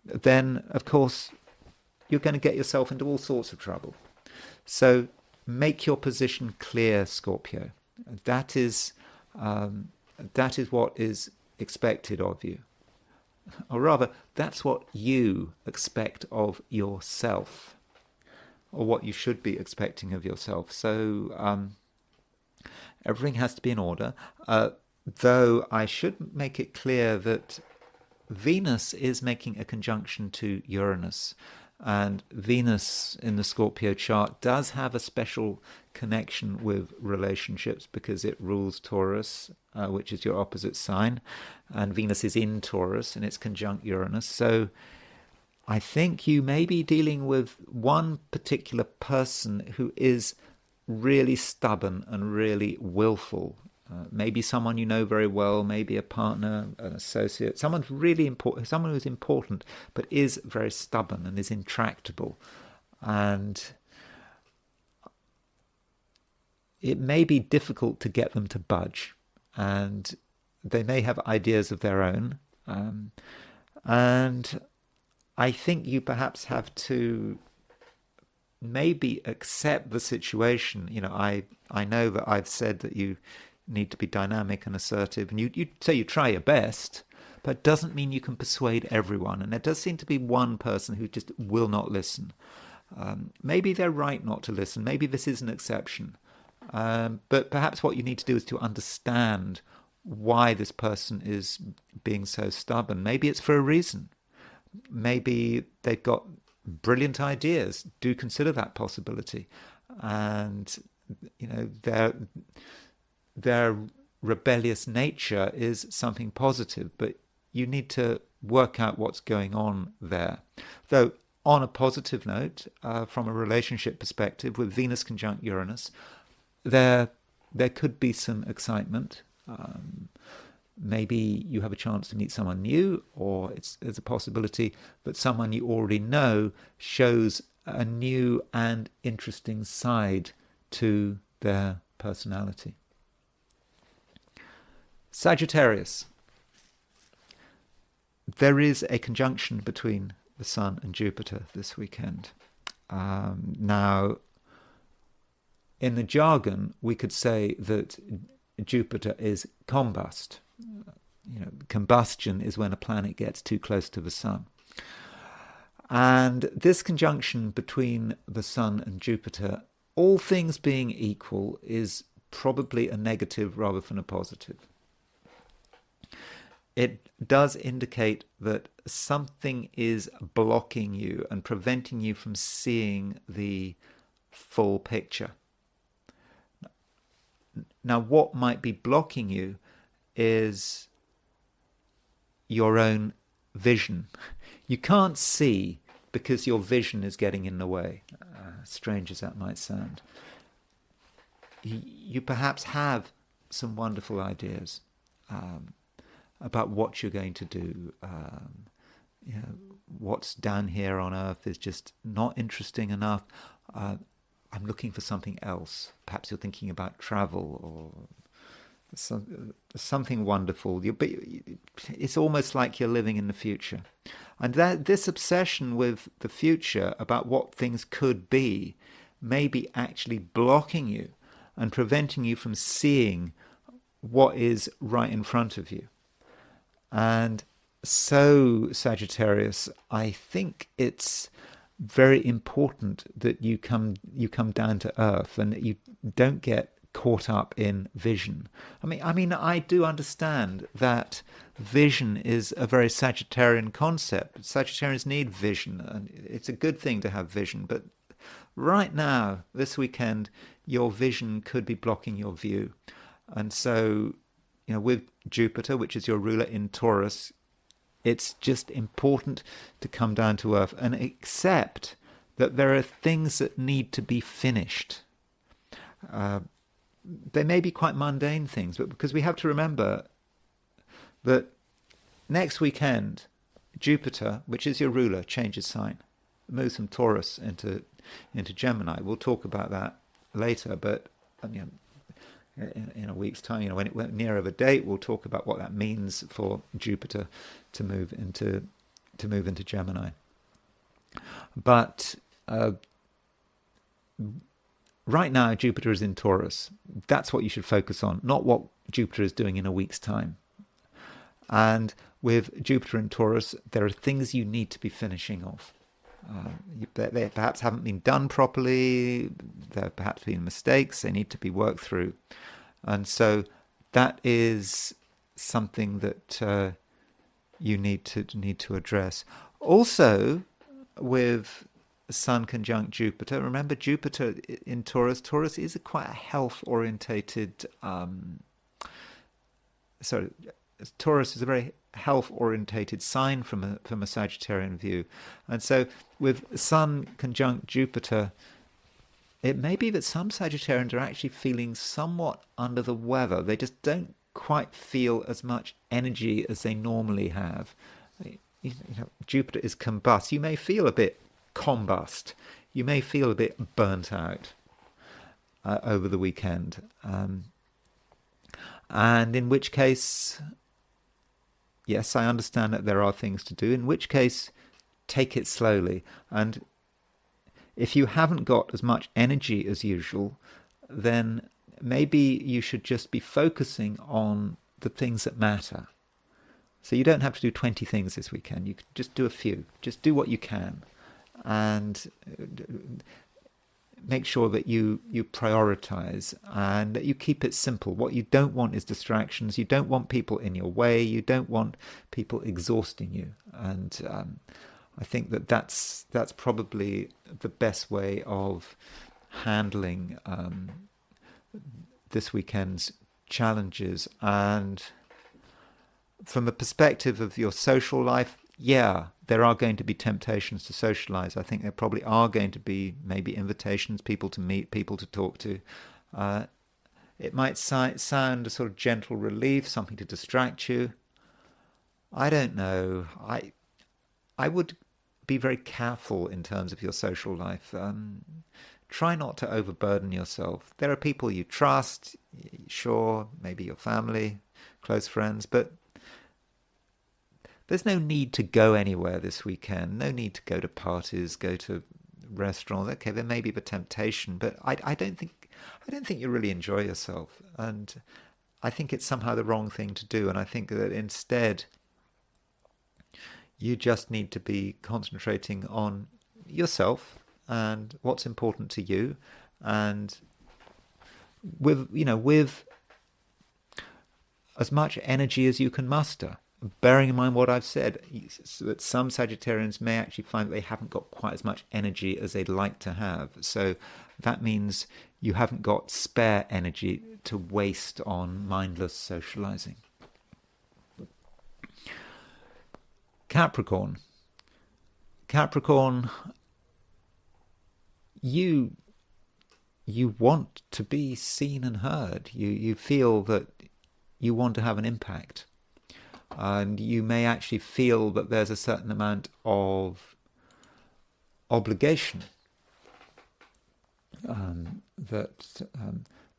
then, of course, you're going to get yourself into all sorts of trouble. So make your position clear, Scorpio. That is what is expected of you. Or rather, that's what you expect of yourself, or what you should be expecting of yourself. So everything has to be in order, though I should make it clear that Venus is making a conjunction to Uranus, and Venus in the Scorpio chart does have a special connection with relationships because it rules Taurus, which is your opposite sign, and Venus is in Taurus and it's conjunct Uranus. So I think you may be dealing with one particular person who is really stubborn and really willful. Maybe someone you know very well, maybe a partner, an associate, someone's really important, someone who's important, but is very stubborn and is intractable. And it may be difficult to get them to budge, and they may have ideas of their own. And I think you perhaps have to maybe accept the situation. I know that I've said that you need to be dynamic and assertive, and you say you try your best, but it doesn't mean you can persuade everyone. And there does seem to be one person who just will not listen. Maybe they're right not to listen. Maybe this is an exception. But perhaps what you need to do is to understand why this person is being so stubborn. Maybe it's for a reason. Maybe they've got brilliant ideas. Do consider that possibility. And, their rebellious nature is something positive, but you need to work out what's going on there. Though, on a positive note, from a relationship perspective, with Venus conjunct Uranus, there could be some excitement. Maybe you have a chance to meet someone new, or there's a possibility that someone you already know shows a new and interesting side to their personality. Sagittarius. There is a conjunction between the Sun and Jupiter this weekend. Now, in the jargon, we could say that Jupiter is combust. Combustion is when a planet gets too close to the Sun. And this conjunction between the Sun and Jupiter, all things being equal, is probably a negative rather than a positive. It does indicate that something is blocking you and preventing you from seeing the full picture. Now, what might be blocking you is your own vision. You can't see because your vision is getting in the way, strange as that might sound. You perhaps have some wonderful ideas about what you're going to do. What's down here on Earth is just not interesting enough. I'm looking for something else. Perhaps you're thinking about travel or something wonderful. It's almost like you're living in the future. And this obsession with the future, about what things could be, may be actually blocking you and preventing you from seeing what is right in front of you. And so, Sagittarius, I think it's very important that you come down to earth and you don't get caught up in vision. I mean, I do understand that vision is a very Sagittarian concept. Sagittarians need vision, and it's a good thing to have vision. But right now, this weekend, your vision could be blocking your view. And so with Jupiter, which is your ruler in Taurus, it's just important to come down to earth and accept that there are things that need to be finished. They may be quite mundane things, but because we have to remember that next weekend, Jupiter, which is your ruler, changes sign, moves from Taurus into Gemini. We'll talk about that later, but in a week's time, when it nearer the date, we'll talk about what that means for Jupiter to move into Gemini. But right now, Jupiter is in Taurus. That's what you should focus on, not what Jupiter is doing in a week's time. And with Jupiter in Taurus, there are things you need to be finishing off. They perhaps haven't been done properly. There have perhaps been mistakes. They need to be worked through. And so that is something that you need to address. Also, with Sun conjunct Jupiter, remember Jupiter in Taurus. Taurus is quite a health-orientated... Taurus is a very health-orientated sign from a Sagittarian view. And so with Sun conjunct Jupiter, it may be that some Sagittarians are actually feeling somewhat under the weather. They just don't quite feel as much energy as they normally have. Jupiter is combust. You may feel a bit combust. You may feel a bit burnt out over the weekend. And in which case... yes, I understand that there are things to do, in which case, take it slowly. And if you haven't got as much energy as usual, then maybe you should just be focusing on the things that matter. So you don't have to do 20 things this weekend. You can just do a few. Just do what you can. And make sure that you prioritize and that you keep it simple. What you don't want is distractions. You don't want people in your way. You don't want people exhausting you. And I think that's probably the best way of handling this weekend's challenges. And from the perspective of your social life, yeah, there are going to be temptations to socialize. I think there probably are going to be maybe invitations, people to meet, people to talk to. It might sound a sort of gentle relief, something to distract you. I don't know. I would be very careful in terms of your social life. Try not to overburden yourself. There are people you trust, sure, maybe your family, close friends, but there's no need to go anywhere this weekend. No need to go to parties, go to restaurants. Okay, there may be the temptation, but I don't think you really enjoy yourself. And I think it's somehow the wrong thing to do. And I think that instead, you just need to be concentrating on yourself and what's important to you, and with as much energy as you can muster. Bearing in mind what I've said, that some Sagittarians may actually find that they haven't got quite as much energy as they'd like to have. So that means you haven't got spare energy to waste on mindless socializing. Capricorn, you want to be seen and heard. You feel that you want to have an impact. And you may actually feel that there's a certain amount of obligation, that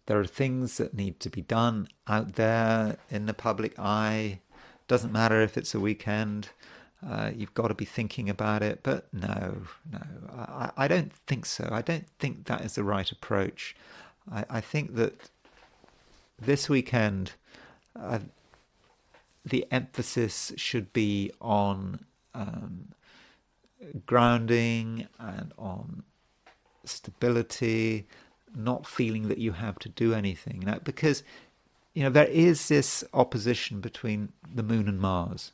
there are things that need to be done out there in the public eye. Doesn't matter if it's a weekend, you've got to be thinking about it. But no, I don't think so. I don't think that is the right approach. I think that this weekend... the emphasis should be on grounding and on stability, not feeling that you have to do anything. Because there is this opposition between the Moon and Mars.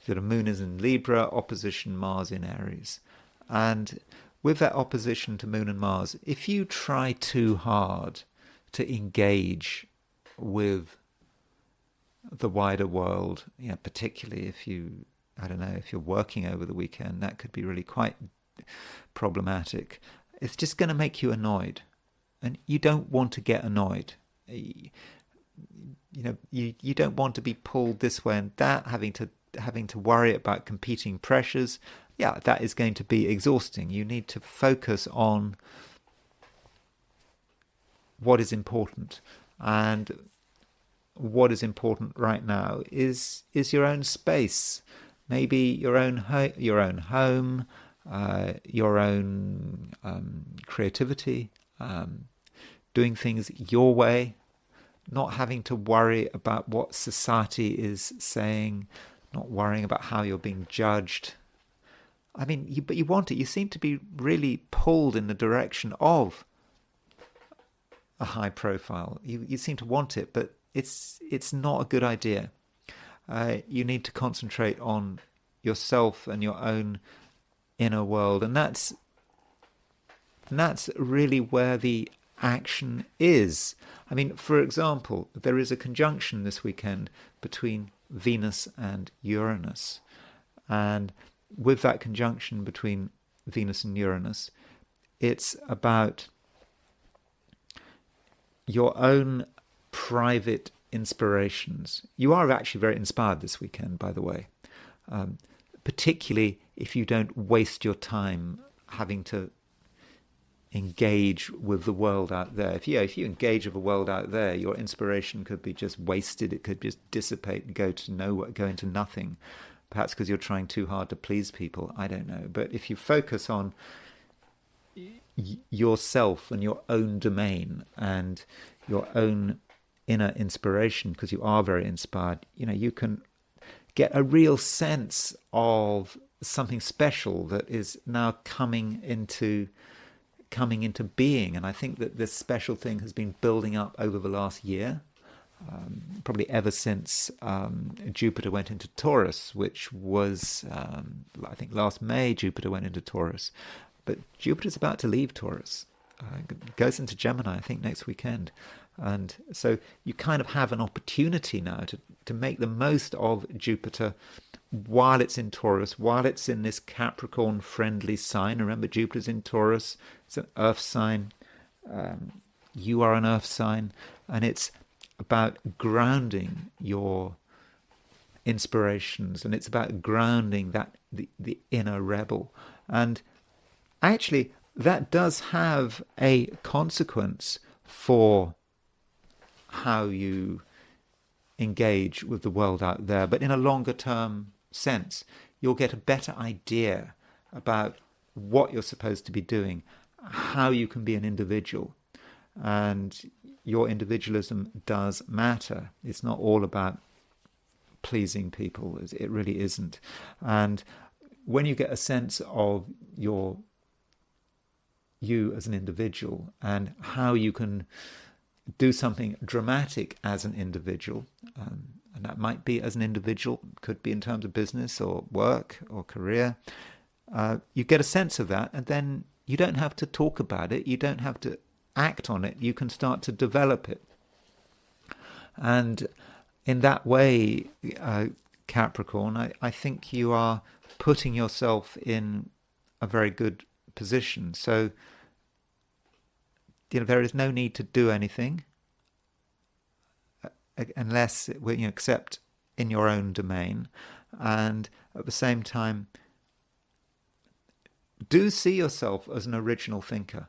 So the Moon is in Libra, opposition Mars in Aries. And with that opposition to Moon and Mars, if you try too hard to engage with the wider world. Particularly if if you're working over the weekend, that could be really quite problematic. It's just going to make you annoyed, and you don't want to get annoyed. You don't want to be pulled this way and that, having to worry about competing pressures. That is going to be exhausting. You need to focus on what is important, and what is important right now is your own space, maybe your own home, your own creativity, doing things your way, not having to worry about what society is saying, not worrying about how you're being judged. But you want it. You seem to be really pulled in the direction of a high profile. You seem to want it, but it's not a good idea. You need to concentrate on yourself and your own inner world, and that's really where the action is. For example, there is a conjunction this weekend between Venus and Uranus, and with that conjunction between Venus and Uranus, it's about your own private inspirations. You are actually very inspired this weekend, by the way, particularly if you don't waste your time having to engage with the world out there. If you engage with the world out there, your inspiration could be just wasted. It could just dissipate and go into nothing, perhaps because you're trying too hard to please people. I don't know. But if you focus on yourself and your own domain and your own inner inspiration, because you are very inspired, you can get a real sense of something special that is now coming into being. And I think that this special thing has been building up over the last year, probably ever since Jupiter went into Taurus, which was, I think last May Jupiter went into Taurus. But Jupiter's about to leave Taurus. Goes into Gemini, I think, next weekend. And so you kind of have an opportunity now to make the most of Jupiter while it's in Taurus, while it's in this Capricorn-friendly sign. Remember, Jupiter's in Taurus. It's an earth sign. You are an earth sign. And it's about grounding your inspirations, and it's about grounding the inner rebel. And actually, that does have a consequence for how you engage with the world out there. But in a longer term sense, you'll get a better idea about what you're supposed to be doing, how you can be an individual. And your individualism does matter. It's not all about pleasing people. It really isn't. And when you get a sense of you as an individual and how you can do something dramatic as an individual, and that might be as an individual, could be in terms of business or work or career, you get a sense of that, and then you don't have to talk about it, you don't have to act on it, you can start to develop it. And in that way, Capricorn, I think you are putting yourself in a very good position. So there is no need to do anything unless except in your own domain. And at the same time, do see yourself as an original thinker,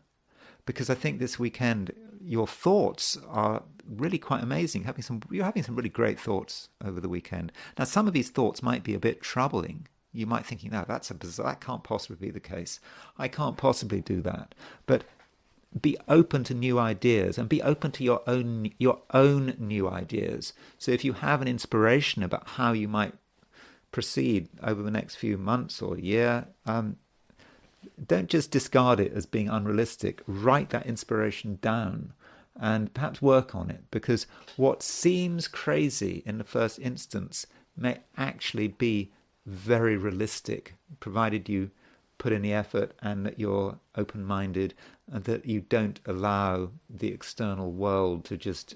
because I think this weekend your thoughts are really quite amazing. You're having some really great thoughts over the weekend. Now, some of these thoughts might be a bit troubling. You might be thinking, no, that can't possibly be the case. I can't possibly do that. But be open to new ideas, and be open to your own new ideas. So if you have an inspiration about how you might proceed over the next few months or year, don't just discard it as being unrealistic. Write that inspiration down and perhaps work on it, because what seems crazy in the first instance may actually be very realistic, provided you put in the effort and that you're open-minded and that you don't allow the external world to just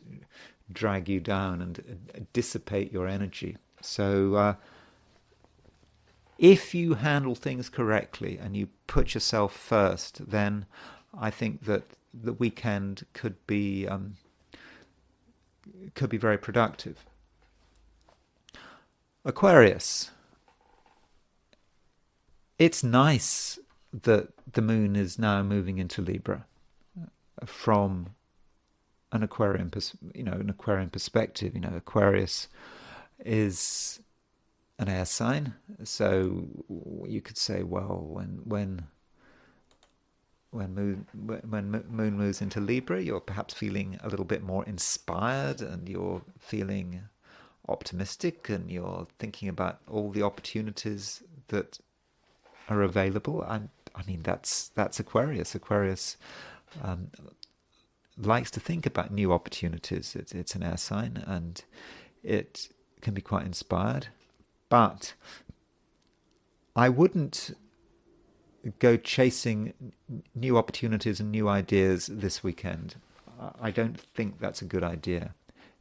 drag you down and dissipate your energy. So if you handle things correctly and you put yourself first, then I think that the weekend could be very productive. Aquarius. It's nice that the moon is now moving into Libra from an Aquarian perspective. Aquarius is an air sign, so you could say, well, when moon moves into Libra, you're perhaps feeling a little bit more inspired, and you're feeling optimistic, and you're thinking about all the opportunities that are available. I mean, that's Aquarius. Aquarius likes to think about new opportunities. It's an air sign, and it can be quite inspired. But I wouldn't go chasing new opportunities and new ideas this weekend. I don't think that's a good idea.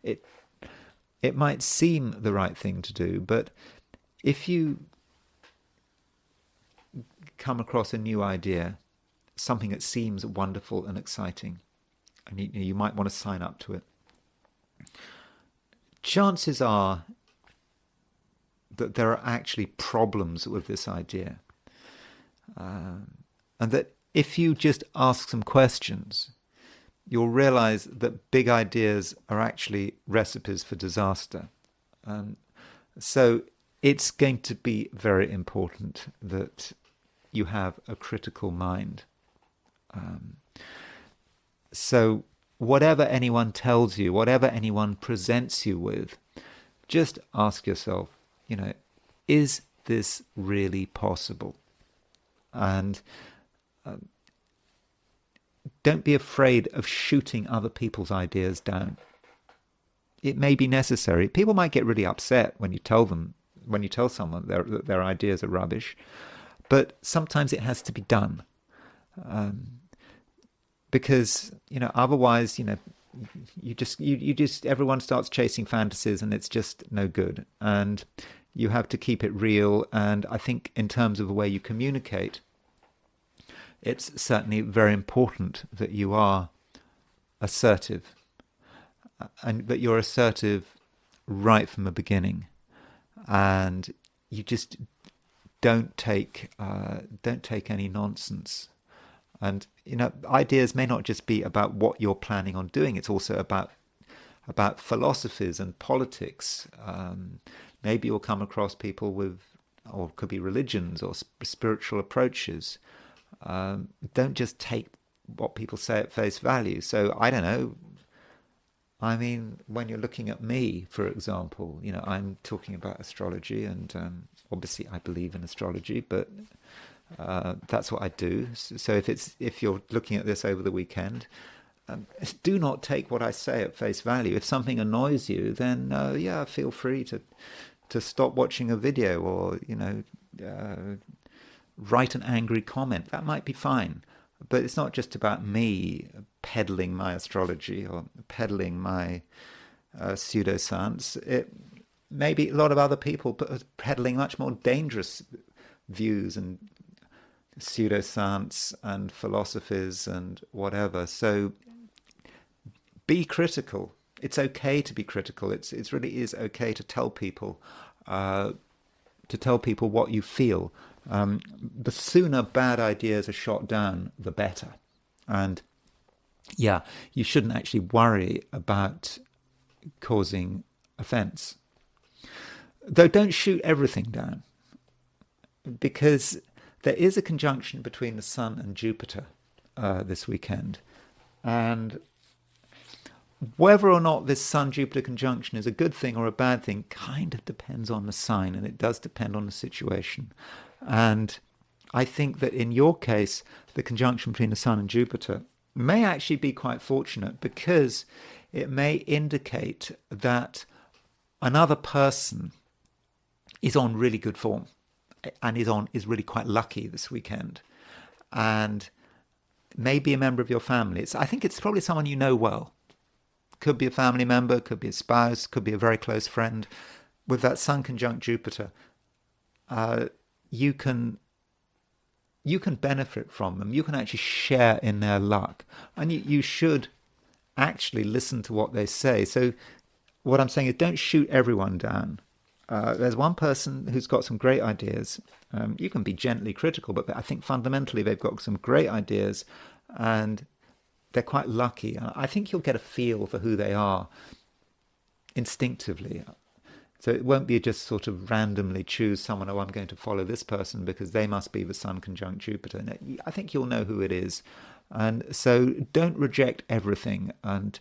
It might seem the right thing to do, but if you come across a new idea, something that seems wonderful and exciting, and you might want to sign up to it, chances are that there are actually problems with this idea. And that if you just ask some questions, you'll realize that big ideas are actually recipes for disaster. So it's going to be very important that you have a critical mind. So whatever anyone tells you, whatever anyone presents you with, just ask yourself, is this really possible? And don't be afraid of shooting other people's ideas down. It may be necessary. People might get really upset when you tell someone that their ideas are rubbish, but sometimes it has to be done. Because otherwise, you just everyone starts chasing fantasies, and it's just no good. And you have to keep it real. And I think in terms of the way you communicate, it's certainly very important that you are assertive, and that you're assertive right from the beginning, and you just don't take any nonsense. And ideas may not just be about what you're planning on doing. It's also about philosophies and politics. Maybe you'll come across people with, or it could be religions or spiritual approaches. Don't just take what people say at face value. So I don't know. I mean, when you're looking at me, for example, I'm talking about astrology, and obviously I believe in astrology, but that's what I do. So if you're looking at this over the weekend, do not take what I say at face value. If something annoys you, then feel free to stop watching a video, or write an angry comment. That might be fine. But it's not just about me peddling my astrology or peddling my pseudoscience. It maybe a lot of other people peddling much more dangerous views and pseudoscience and philosophies and whatever. So be critical. It's okay to be critical. It really is okay to tell people what you feel. The sooner bad ideas are shot down, the better. And you shouldn't actually worry about causing offense. Though don't shoot everything down, because there is a conjunction between the Sun and Jupiter this weekend. And whether or not this Sun-Jupiter conjunction is a good thing or a bad thing kind of depends on the sign, and it does depend on the situation. And I think that in your case, the conjunction between the Sun and Jupiter may actually be quite fortunate, because it may indicate that another person is on really good form and is really quite lucky this weekend, and maybe a member of your family. I think it's probably someone you know well, Could be a family member, could be a spouse, could be a very close friend. With that Sun conjunct Jupiter, you can benefit from them. You can actually share in their luck. And you should actually listen to what they say. So what I'm saying is, don't shoot everyone down. There's one person who's got some great ideas. You can be gently critical, but I think fundamentally they've got some great ideas and they're quite lucky. I think you'll get a feel for who they are instinctively. So it won't be just sort of randomly choose someone, I'm going to follow this person because they must be the Sun conjunct Jupiter. No, I think you'll know who it is. And so don't reject everything. And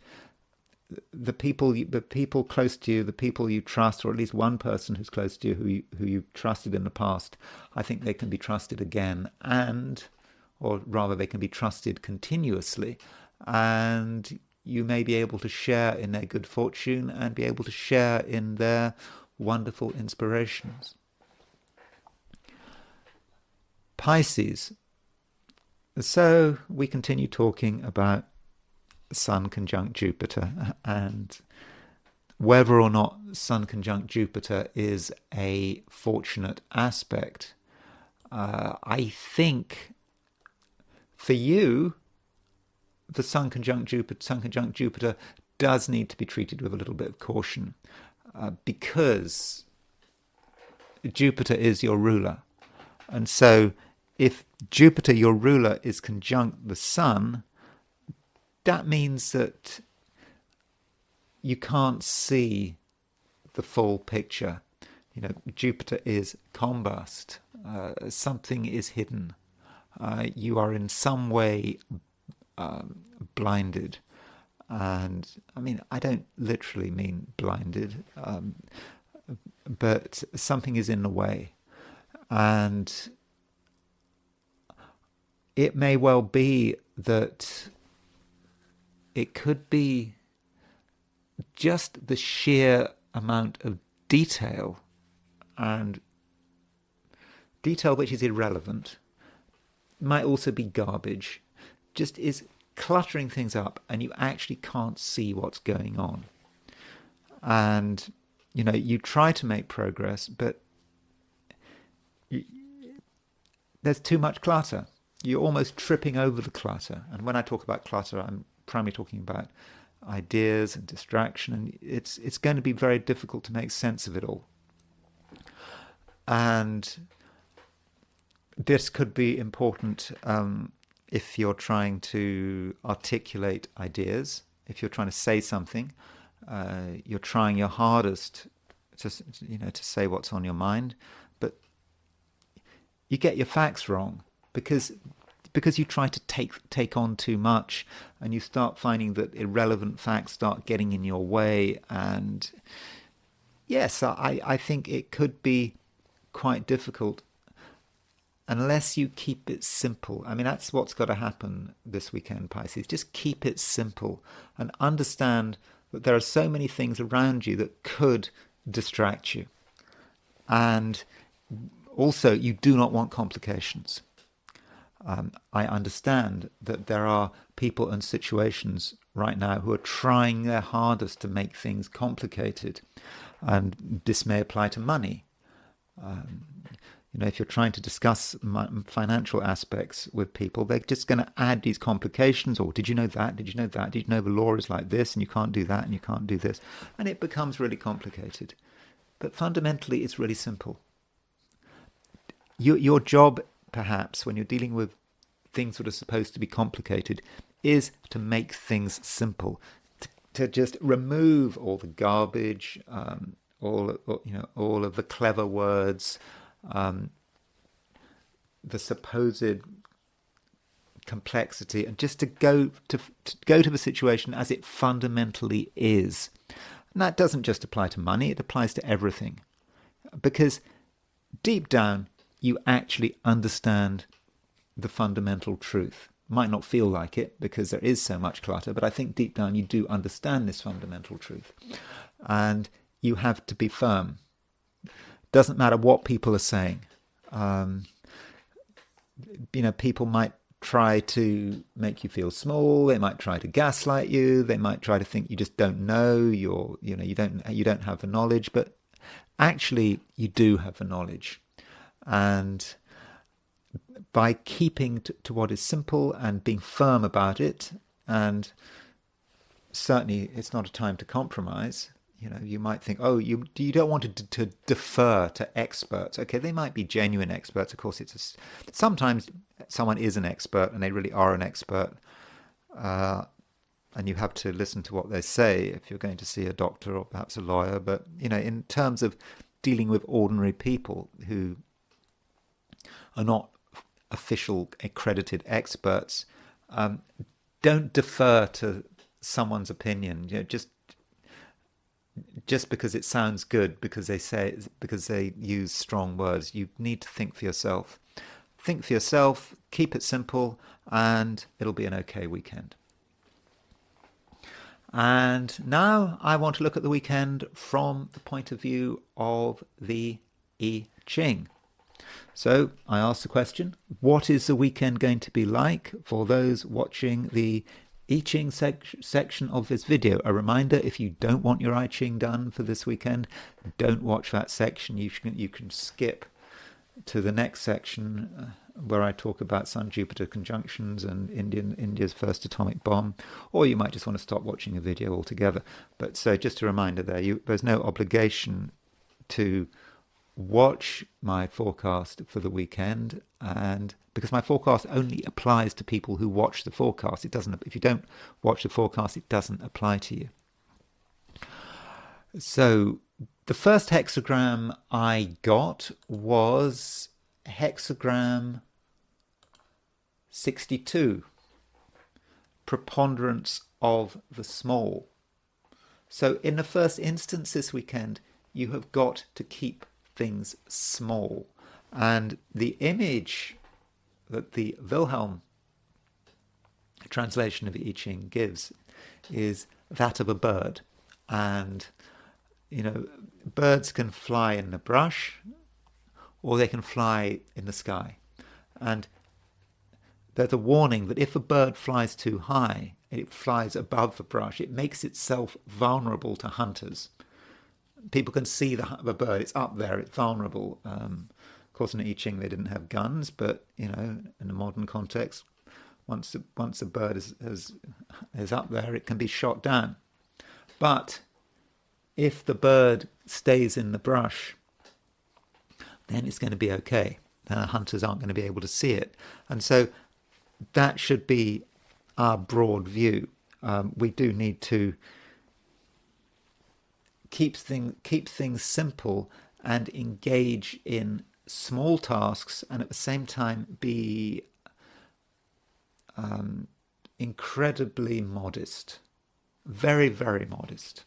the people close to you, the people you trust, or at least one person who's close to you who you've trusted in the past, I think they can be trusted again, or rather they can be trusted continuously, and you may be able to share in their good fortune and be able to share in their wonderful inspirations. Pisces. So we continue talking about Sun conjunct Jupiter, and whether or not Sun conjunct Jupiter is a fortunate aspect. I think for you, the Sun conjunct Jupiter does need to be treated with a little bit of caution, because Jupiter is your ruler. And so if Jupiter, your ruler, is conjunct the Sun, that means that you can't see the full picture. Jupiter is combust. Something is hidden. You are in some way blinded. And I mean, I don't literally mean blinded, but something is in the way. And it may well be that it could be just the sheer amount of detail, and detail which is irrelevant, might also be garbage, just is cluttering things up, and you actually can't see what's going on. And, you try to make progress, but there's too much clutter. You're almost tripping over the clutter. And when I talk about clutter, I'm primarily talking about ideas and distraction, and it's going to be very difficult to make sense of it all. And this could be important if you're trying to articulate ideas, if you're trying to say something, you're trying your hardest to say what's on your mind, but you get your facts wrong because you try to take on too much, and you start finding that irrelevant facts start getting in your way. And yes, I think it could be quite difficult unless you keep it simple. I mean, that's what's got to happen this weekend, Pisces. Just keep it simple and understand that there are so many things around you that could distract you. And also, you do not want complications. I understand that there are people and situations right now who are trying their hardest to make things complicated. And this may apply to money. If you're trying to discuss financial aspects with people, they're just going to add these complications. Or did you know that? Did you know that? Did you know the law is like this, and you can't do that, and you can't do this? And it becomes really complicated. But fundamentally, it's really simple. Your job, perhaps, when you're dealing with things that are supposed to be complicated, is to make things simple, to just remove all the garbage, all of the clever words, the supposed complexity, and just to go to the situation as it fundamentally is. And that doesn't just apply to money; it applies to everything, because deep down you actually understand the fundamental truth. Might not feel like it because there is so much clutter, but I think deep down you do understand this fundamental truth, and you have to be firm. Doesn't matter what people are saying. People might try to make you feel small. They might try to gaslight you. They might try to think you just don't know. You don't have the knowledge, but actually you do have the knowledge. And by keeping to what is simple and being firm about it, and certainly it's not a time to compromise. You might think, oh, you don't want to defer to experts. Okay, they might be genuine experts. Of course, sometimes someone is an expert and they really are an expert, and you have to listen to what they say if you're going to see a doctor or perhaps a lawyer. But in terms of dealing with ordinary people who are not official accredited experts, don't defer to someone's opinion. Just because it sounds good, because they use strong words. You need to think for yourself. Think for yourself, keep it simple, and it'll be an okay weekend. And now I want to look at the weekend from the point of view of the I Ching. So I asked the question, what is the weekend going to be like for those watching the I Ching section of this video? A reminder, if you don't want your I Ching done for this weekend, don't watch that section. You can skip to the next section where I talk about Sun-Jupiter conjunctions and India's first atomic bomb, or you might just want to stop watching the video altogether. But so just a reminder there's no obligation to watch my forecast for the weekend, and because my forecast only applies to people who watch the forecast. It doesn't. If you don't watch the forecast, it doesn't apply to you. So the first hexagram I got was hexagram 62, preponderance of the small. So in the first instance this weekend, you have got to keep things small. And the image that the Wilhelm translation of I Ching gives is that of a bird. And, birds can fly in the brush or they can fly in the sky. And there's a warning that if a bird flies too high, it flies above the brush, it makes itself vulnerable to hunters. People can see the bird, it's up there, it's vulnerable. Of course, in I Ching they didn't have guns, but, in a modern context, once a bird is up there, it can be shot down. But if the bird stays in the brush, then it's going to be okay. Then hunters aren't going to be able to see it. And so that should be our broad view. We do need to keep things simple and engage in small tasks, and at the same time be incredibly modest, very, very modest.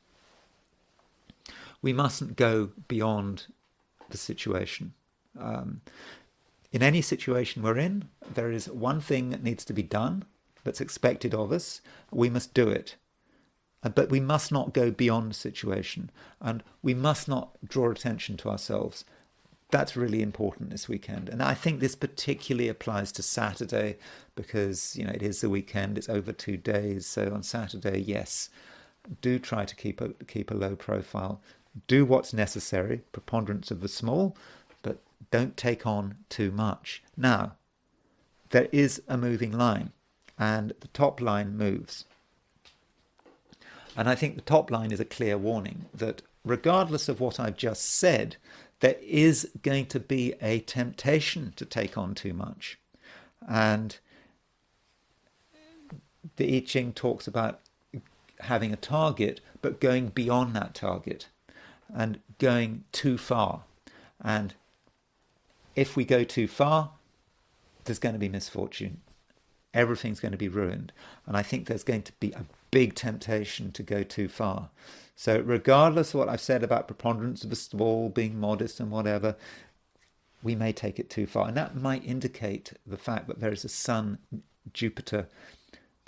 We mustn't go beyond the situation. In any situation we're in, there is one thing that needs to be done, that's expected of us. We must do it. But we must not go beyond the situation, and we must not draw attention to ourselves. That's really important this weekend. And I think this particularly applies to Saturday because, it is the weekend, it's over 2 days. So on Saturday, yes, do try to keep a low profile. Do what's necessary, preponderance of the small, but don't take on too much. Now, there is a moving line, and the top line moves. And I think the top line is a clear warning that regardless of what I've just said, there is going to be a temptation to take on too much. And the I Ching talks about having a target, but going beyond that target and going too far. And if we go too far, there's going to be misfortune. Everything's going to be ruined. And I think there's going to be a big temptation to go too far. So regardless of what I've said about preponderance of the small, being modest and whatever, we may take it too far. And that might indicate the fact that there is a Sun-Jupiter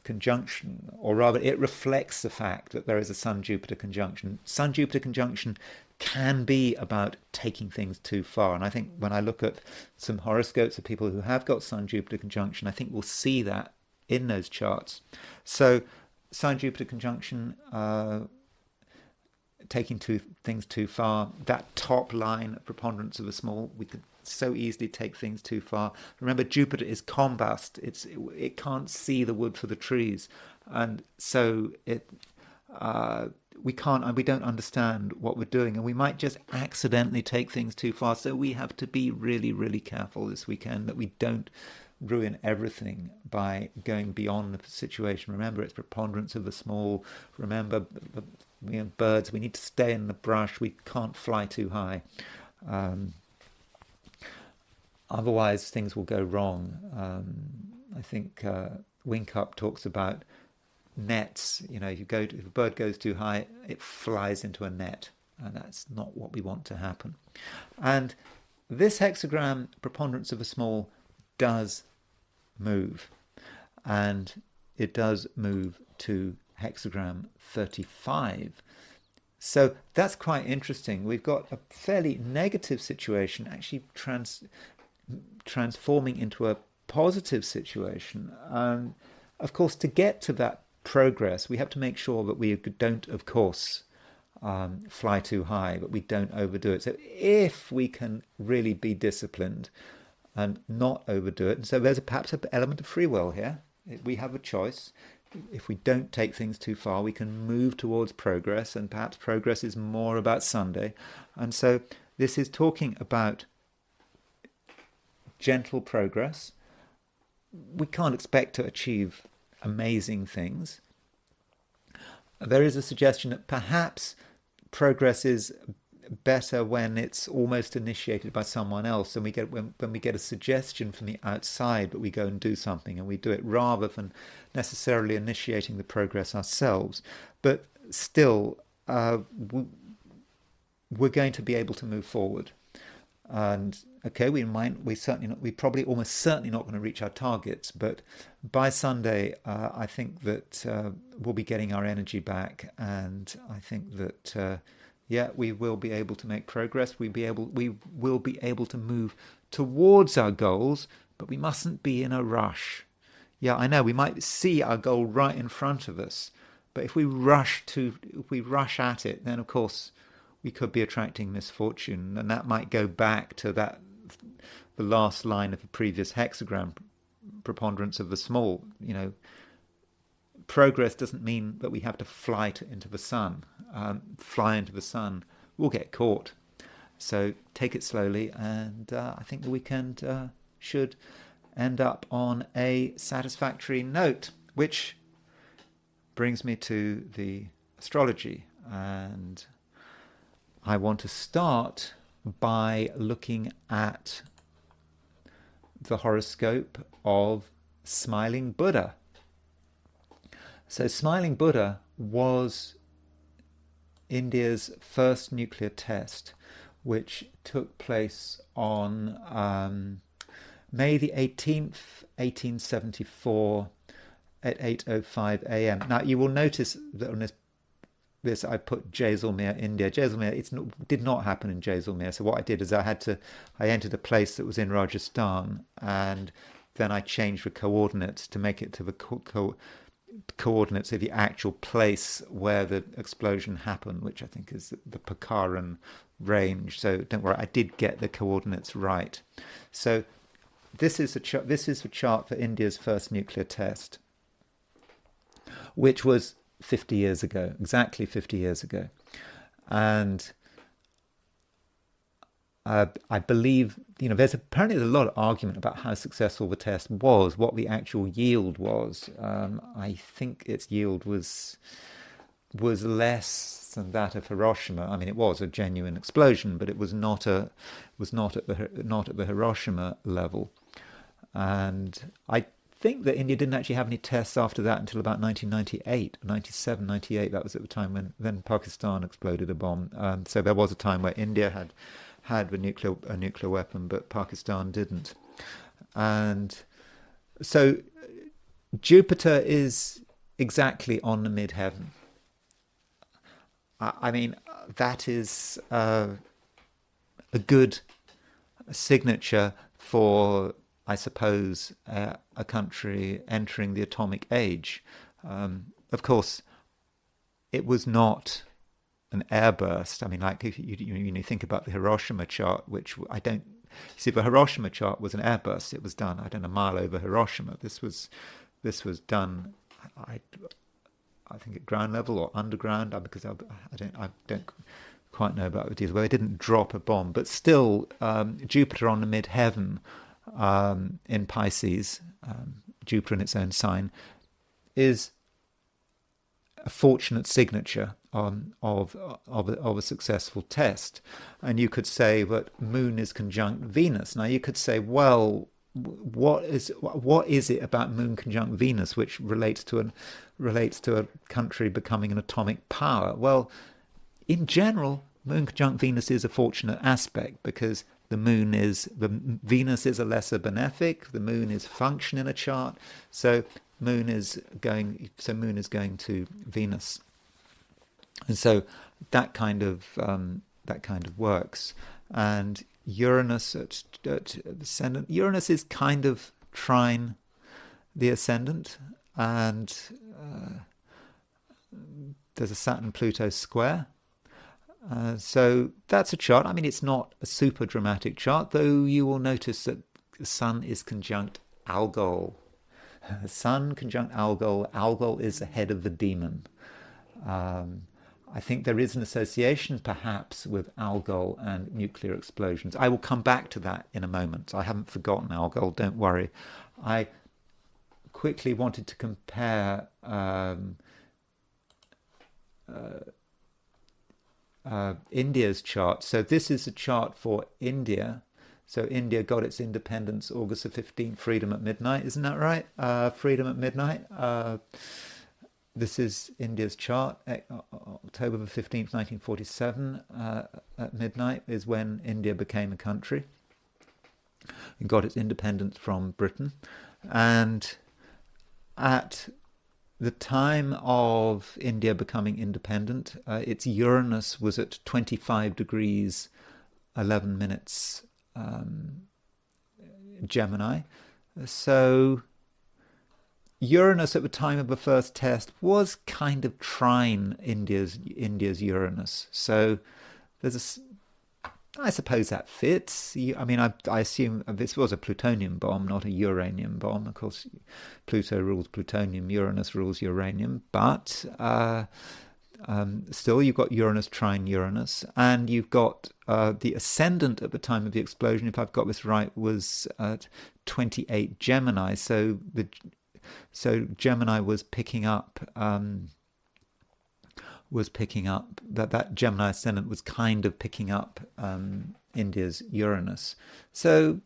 conjunction, or rather it reflects the fact that there is a Sun-Jupiter conjunction. Sun-Jupiter conjunction can be about taking things too far. And I think when I look at some horoscopes of people who have got Sun-Jupiter conjunction, I think we'll see that in those charts. So Sun-Jupiter conjunction, taking things too far, that top line, preponderance of the small, we could so easily take things too far. Remember, Jupiter is combust. It can't see the wood for the trees. And so we don't understand what we're doing, and we might just accidentally take things too far. So we have to be really, really careful this weekend that we don't ruin everything by going beyond the situation. Remember, it's preponderance of the small. Remember, birds, we need to stay in the brush. We can't fly too high. Otherwise, things will go wrong. I think Winkup talks about nets. If a bird goes too high, it flies into a net, and that's not what we want to happen. And this hexagram, preponderance of the small, does move, and it does move to hexagram 35. So that's quite interesting. We've got a fairly negative situation actually transforming into a positive situation. And of course, to get to that progress, we have to make sure that we don't, of course, fly too high, but we don't overdo it. So if we can really be disciplined and not overdo it, and so there's perhaps an element of free will here. We have a choice. If we don't take things too far, we can move towards progress, and perhaps progress is more about Sunday. And so this is talking about gentle progress. We can't expect to achieve amazing things. There is a suggestion that perhaps progress is better when it's almost initiated by someone else, and when we get a suggestion from the outside, but we go and do something, and we do it rather than necessarily initiating the progress ourselves. But still, we're going to be able to move forward. And okay, we probably almost certainly not going to reach our targets, but by Sunday, I think that we'll be getting our energy back, and I think that we will be able to make progress. We will be able to move towards our goals, but we mustn't be in a rush. Yeah, I know we might see our goal right in front of us, but if we rush at it, then of course we could be attracting misfortune, and that might go back to the last line of the previous hexagram, preponderance of the small. Progress doesn't mean that we have to fly into the sun. Fly into the sun, we'll get caught. So take it slowly, and I think the weekend should end up on a satisfactory note, which brings me to the astrology. And I want to start by looking at the horoscope of Smiling Buddha. So Smiling Buddha was India's first nuclear test, which took place on May the 18th, 1874 at 8:05 a.m. Now, you will notice that on this I put Jaisalmer, India. Jaisalmer, did not happen in Jaisalmer. So what I did is I entered a place that was in Rajasthan, and then I changed the coordinates to make it to the coordinates of the actual place where the explosion happened, which I think is the Pokhara range. So don't worry, I did get the coordinates right. So this is the chart for India's first nuclear test, which was 50 years ago, exactly 50 years ago. And I believe, there's apparently a lot of argument about how successful the test was, what the actual yield was. I think its yield was less than that of Hiroshima. I mean, it was a genuine explosion, but it was not at the Hiroshima level. And I think that India didn't actually have any tests after that until about 1998, 97, 98. That was at the time when then Pakistan exploded a bomb. So there was a time where India had a nuclear weapon, but Pakistan didn't. And so Jupiter is exactly on the midheaven. I mean, that is a good signature for, I suppose, a country entering the atomic age. Of course, it was not an airburst. I mean, like if you think about the Hiroshima chart, which I don't see. The Hiroshima chart was an airburst. It was done, I don't know, a mile over Hiroshima. This was done, I think at ground level or underground, because I don't quite know about the details. Well, it didn't drop a bomb, but still, Jupiter on the midheaven in Pisces, Jupiter in its own sign, is a fortunate signature of a successful test. And you could say that Moon is conjunct Venus. Now you could say, well, what is it about Moon conjunct Venus which relates to a country becoming an atomic power? Well, in general, Moon conjunct Venus is a fortunate aspect, because Venus is a lesser benefic. The Moon is function in a chart, so Moon is going to Venus, and so that kind of works. And Uranus at ascendant. Uranus is kind of trine the ascendant, and there's a Saturn-Pluto square. So that's a chart. I mean, it's not a super dramatic chart, though you will notice that the Sun is conjunct Algol. Sun conjunct Algol. Algol is the head of the demon. I think there is an association, perhaps, with Algol and nuclear explosions. I will come back to that in a moment. I haven't forgotten Algol, don't worry. I quickly wanted to compare India's chart. So this is a chart for India. So India got its independence August the 15th, freedom at midnight. Isn't that right? Freedom at midnight. This is India's chart. October the 15th, 1947, at midnight is when India became a country and got its independence from Britain. And at the time of India becoming independent, its Uranus was at 25 degrees 11 minutes Gemini. So Uranus at the time of the first test was kind of trine India's Uranus. So I suppose that fits. I mean, I assume this was a plutonium bomb, not a uranium bomb. Of course, Pluto rules plutonium, Uranus rules uranium, but still you've got Uranus trine Uranus, and you've got the ascendant at the time of the explosion, if I've got this right, was at 28 Gemini. So Gemini was picking up that Gemini ascendant was kind of picking up India's Uranus. So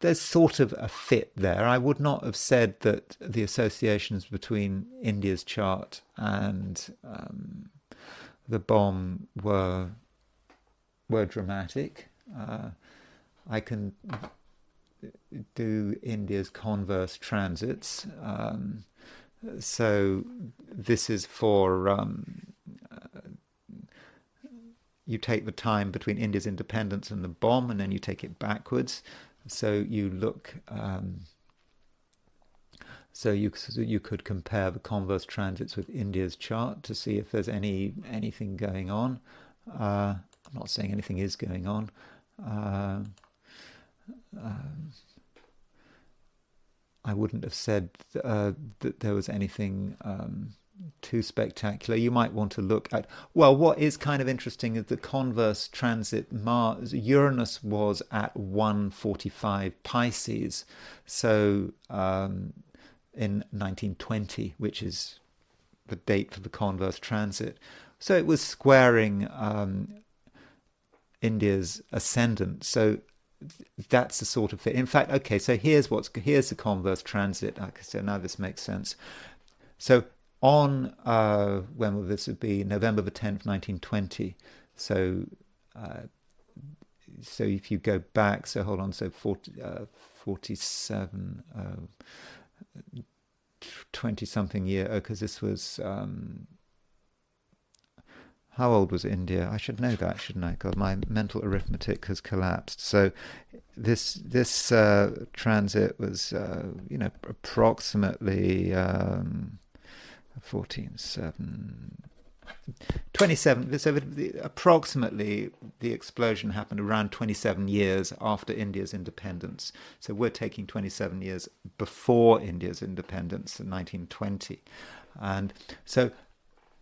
there's sort of a fit there. I would not have said that the associations between India's chart and the bomb were dramatic. I can do India's converse transits. So this is for you take the time between India's independence and the bomb, and then you take it backwards. So you look. So you could compare the converse transits with India's chart to see if there's anything going on. I'm not saying anything is going on. I wouldn't have said that there was anything too spectacular. You might want to look at, well, what is kind of interesting is the converse transit Mars. Uranus was at 1:45 Pisces, so in 1920, which is the date for the converse transit. So it was squaring India's ascendant. So that's the sort of fit. In fact, okay, so here's the converse transit. Okay, so now this makes sense. So on when will this be? November the 10th, 1920. So so if you go back, so hold on, so 47, 20 something year, because this was how old was India? I should know that, shouldn't I? God, my mental arithmetic has collapsed. So this transit was, approximately 14.7. 27. So approximately the explosion happened around 27 years after India's independence. So we're taking 27 years before India's independence in 1920. And so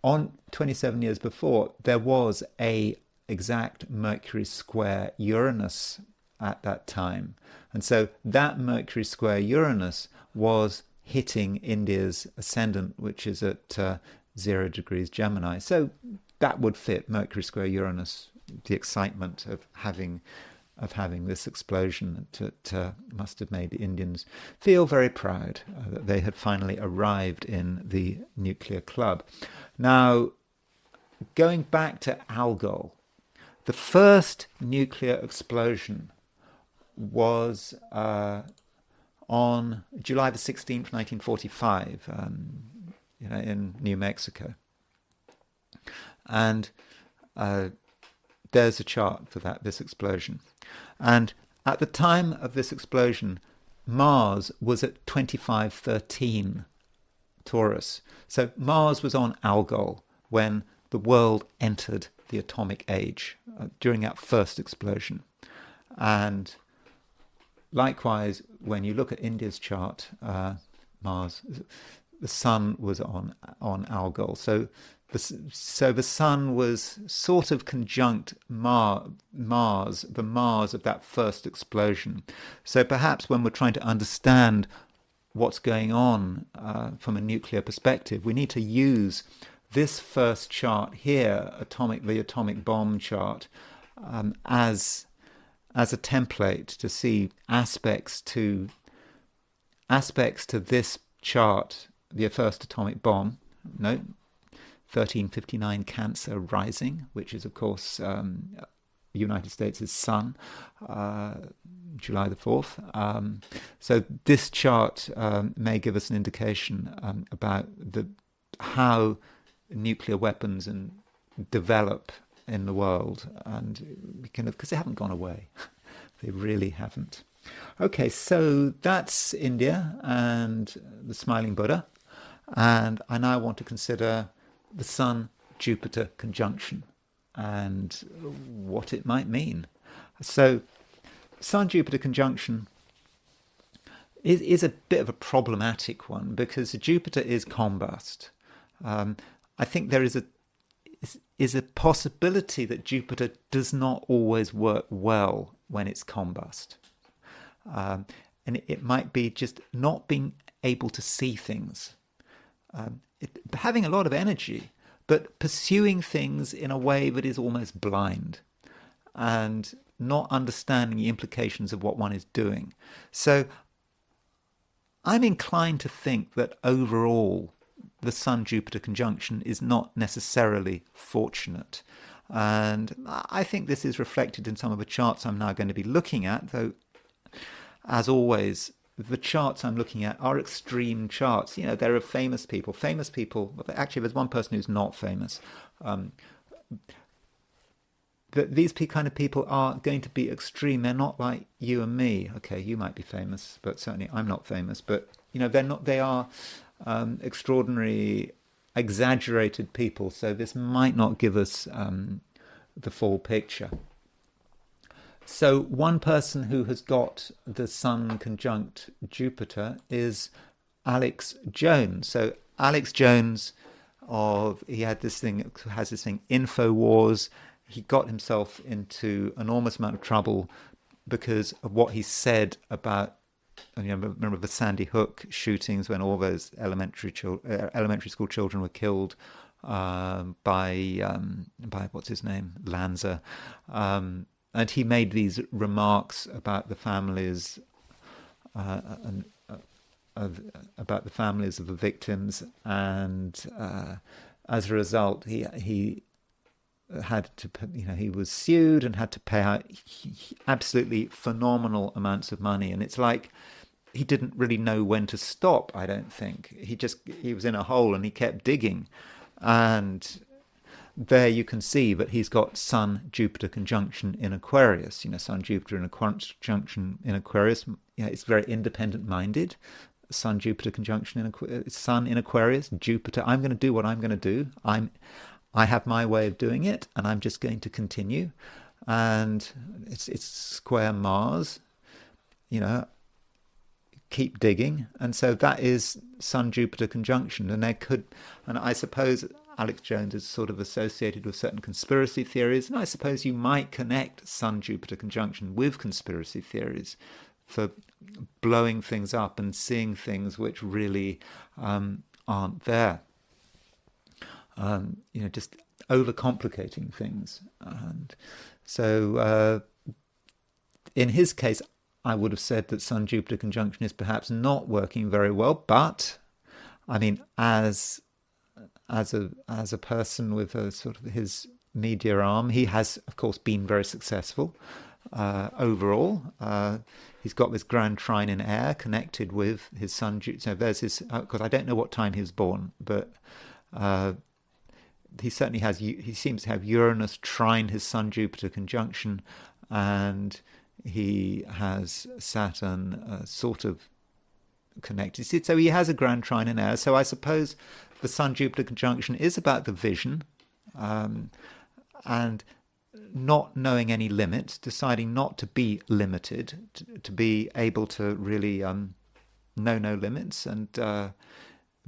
on 27 years before, there was a exact Mercury square Uranus at that time. And so that Mercury square Uranus was hitting India's ascendant, which is at 0 degrees Gemini. So that would fit Mercury square Uranus, the excitement of having this explosion that must have made the Indians feel very proud that they had finally arrived in the nuclear club. Now, going back to Algol, the first nuclear explosion was on July the 16th, 1945, in New Mexico. And there's a chart for this explosion. And at the time of this explosion, Mars was at 2513 Taurus. So Mars was on Algol when the world entered the atomic age during that first explosion. And likewise, when you look at India's chart, Mars, the Sun was on Algol. So the Sun was sort of conjunct Mars, the Mars of that first explosion. So perhaps when we're trying to understand what's going on from a nuclear perspective, we need to use this first chart here, the atomic bomb chart, as a template to see aspects to this chart, the first atomic bomb. Note 1359 Cancer rising, which is of course the United States' sun, July the 4th. So this chart may give us an indication about how nuclear weapons develop in the world, and because they haven't gone away. They really haven't. Okay, so that's India and the smiling Buddha, and I now want to consider the Sun-Jupiter conjunction and what it might mean. So Sun-Jupiter conjunction is a bit of a problematic one because Jupiter is combust. I think there is a possibility that Jupiter does not always work well when it's combust. And it might be just not being able to see things. Having a lot of energy, but pursuing things in a way that is almost blind and not understanding the implications of what one is doing. So I'm inclined to think that overall the Sun-Jupiter conjunction is not necessarily fortunate. And I think this is reflected in some of the charts I'm now going to be looking at, though, as always, the charts I'm looking at are extreme charts. There are famous people. Actually, there's one person who's not famous. These kind of people are going to be extreme. They're not like you and me. Okay, you might be famous, but certainly I'm not famous. But they're not. They are extraordinary, exaggerated people. So this might not give us the full picture. So one person who has got the Sun conjunct Jupiter is Alex Jones. So Alex Jones, he has this thing, InfoWars. He got himself into enormous amount of trouble because of what he said about, remember the Sandy Hook shootings when all those elementary school children were killed by what's his name, Lanza. And he made these remarks about the families about the families of the victims, and as a result, he had to, he was sued and had to pay out absolutely phenomenal amounts of money. And it's like he didn't really know when to stop. I don't think he was in a hole and he kept digging, and there you can see that he's got Sun-Jupiter conjunction in Aquarius. Sun-Jupiter in a conjunction in Aquarius, it's very independent-minded. Sun-Jupiter conjunction in Sun in Aquarius, Jupiter. I'm going to do what I'm going to do. I have my way of doing it, and I'm just going to continue. And it's square Mars. Keep digging. And so that is Sun-Jupiter conjunction. And I suppose Alex Jones is sort of associated with certain conspiracy theories, and I suppose you might connect Sun-Jupiter conjunction with conspiracy theories for blowing things up and seeing things which really aren't there. Just overcomplicating things. And so in his case, I would have said that Sun-Jupiter conjunction is perhaps not working very well, but I mean, as a person with a sort of his media arm, he has, of course, been very successful overall. He's got this grand trine in air connected with his Sun. So there's his, because I don't know what time he was born, but he certainly has. He seems to have Uranus trine his Sun-Jupiter conjunction, and he has Saturn sort of connected. So he has a grand trine in air. So I suppose the Sun-Jupiter conjunction is about the vision, and not knowing any limits, deciding not to be limited, to be able to really know no limits, and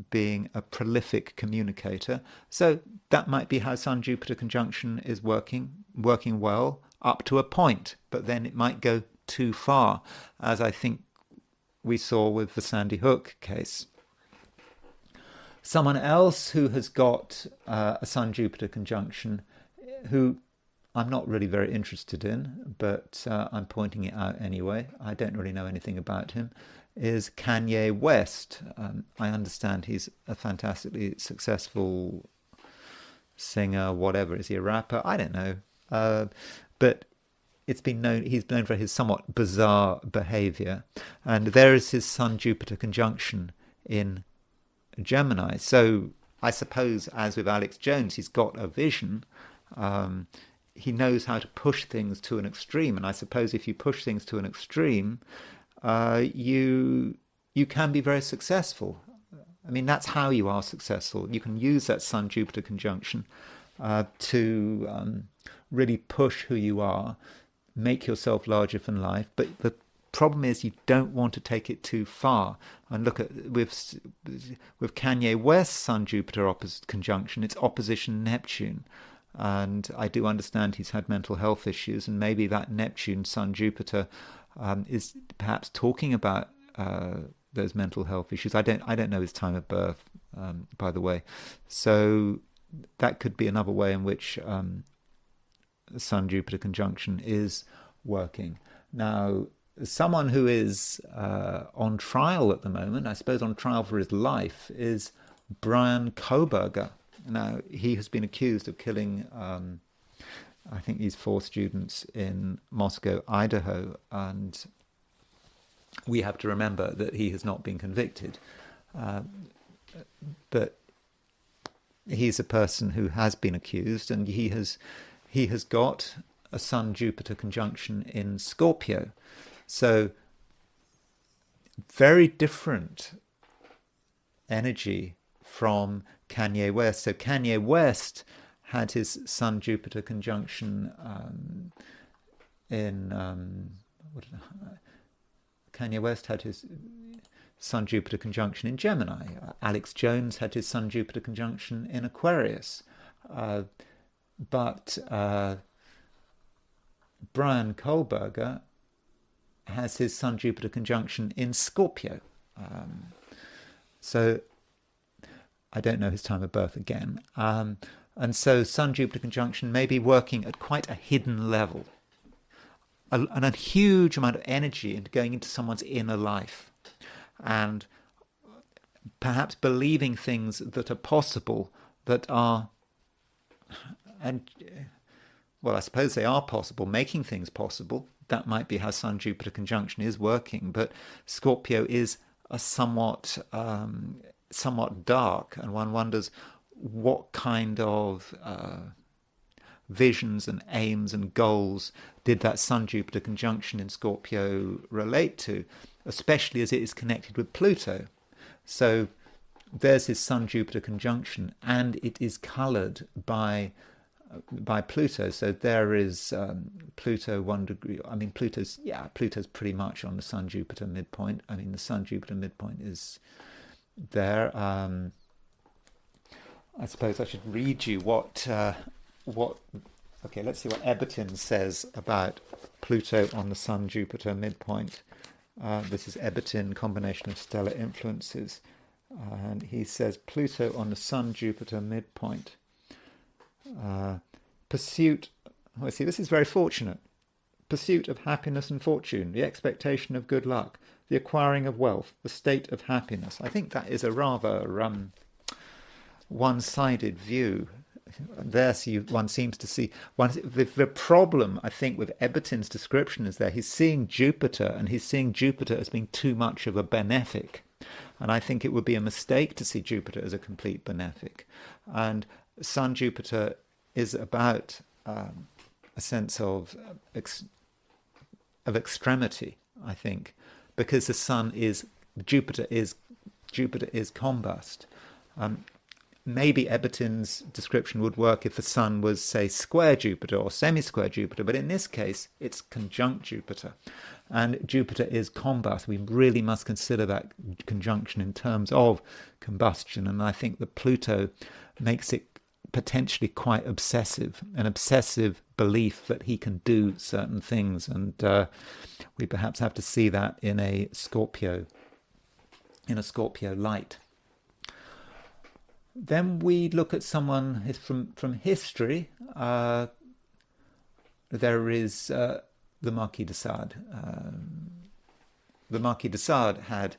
being a prolific communicator. So that might be how Sun-Jupiter conjunction is working well up to a point, but then it might go too far, as I think we saw with the Sandy Hook case. Someone else who has got a Sun-Jupiter conjunction, who I'm not really very interested in, but I'm pointing it out anyway, I don't really know anything about him, is Kanye West. I understand he's a fantastically successful singer, whatever. Is he a rapper? I don't know. But he's known for his somewhat bizarre behavior. And there is his Sun-Jupiter conjunction in Gemini. So I suppose, as with Alex Jones, he's got a vision. He knows how to push things to an extreme. And I suppose if you push things to an extreme, you can be very successful. I mean, that's how you are successful. You can use that Sun-Jupiter conjunction to really push who you are, make yourself larger than life. But the problem is you don't want to take it too far. And look at with Kanye West's Sun-Jupiter conjunction, it's opposition Neptune. And I do understand he's had mental health issues, and maybe that Neptune Sun-Jupiter is perhaps talking about those mental health issues. I don't know his time of birth, by the way. So that could be another way in which Sun-Jupiter conjunction is working. Now, someone who is on trial at the moment, I suppose on trial for his life, is Bryan Kohberger. Now, he has been accused of killing, I think, these 4 students in Moscow, Idaho, and we have to remember that he has not been convicted. But he's a person who has been accused, and he has got a Sun-Jupiter conjunction in Scorpio. So very different energy from Kanye West. So Kanye West had his Sun-Jupiter conjunction Kanye West had his Sun-Jupiter conjunction in Gemini. Alex Jones had his Sun-Jupiter conjunction in Aquarius. But Bryan Kohberger has his Sun-Jupiter conjunction in Scorpio. So I don't know his time of birth again. And so Sun-Jupiter conjunction may be working at quite a hidden level. And a huge amount of energy into going into someone's inner life. And perhaps believing things that are possible, that are... And, well, I suppose they are possible, making things possible. That might be how Sun-Jupiter conjunction is working. But Scorpio is a somewhat dark, and one wonders what kind of visions and aims and goals did that Sun-Jupiter conjunction in Scorpio relate to, especially as it is connected with Pluto? So there's his Sun-Jupiter conjunction, and it is coloured by Pluto. So there is Pluto 1 degree. I mean, Pluto's pretty much on the Sun-Jupiter midpoint. I mean, the Sun-Jupiter midpoint is there. I suppose I should read you what. Okay, let's see what Eberton says about Pluto on the Sun-Jupiter midpoint. This is Eberton, combination of stellar influences. And he says Pluto on the Sun-Jupiter midpoint. Pursuit, this is very fortunate. Pursuit of happiness and fortune, the expectation of good luck, the acquiring of wealth, the state of happiness. I think that is a rather one-sided view. There, one seems to see the problem. I think with Eberton's description is there he's seeing Jupiter, and he's seeing Jupiter as being too much of a benefic, and I think it would be a mistake to see Jupiter as a complete benefic. And Sun Jupiter is about a sense of extremity, I think, because the Sun is Jupiter is combust. Maybe Eberton's description would work if the Sun was, say, square Jupiter or semi-square Jupiter, but in this case, it's conjunct Jupiter. And Jupiter is combust. We really must consider that conjunction in terms of combustion. And I think that Pluto makes it potentially quite obsessive, an obsessive belief that he can do certain things. And we perhaps have to see that in a Scorpio light. Then we look at someone from history. There is the Marquis de Sade. The Marquis de Sade had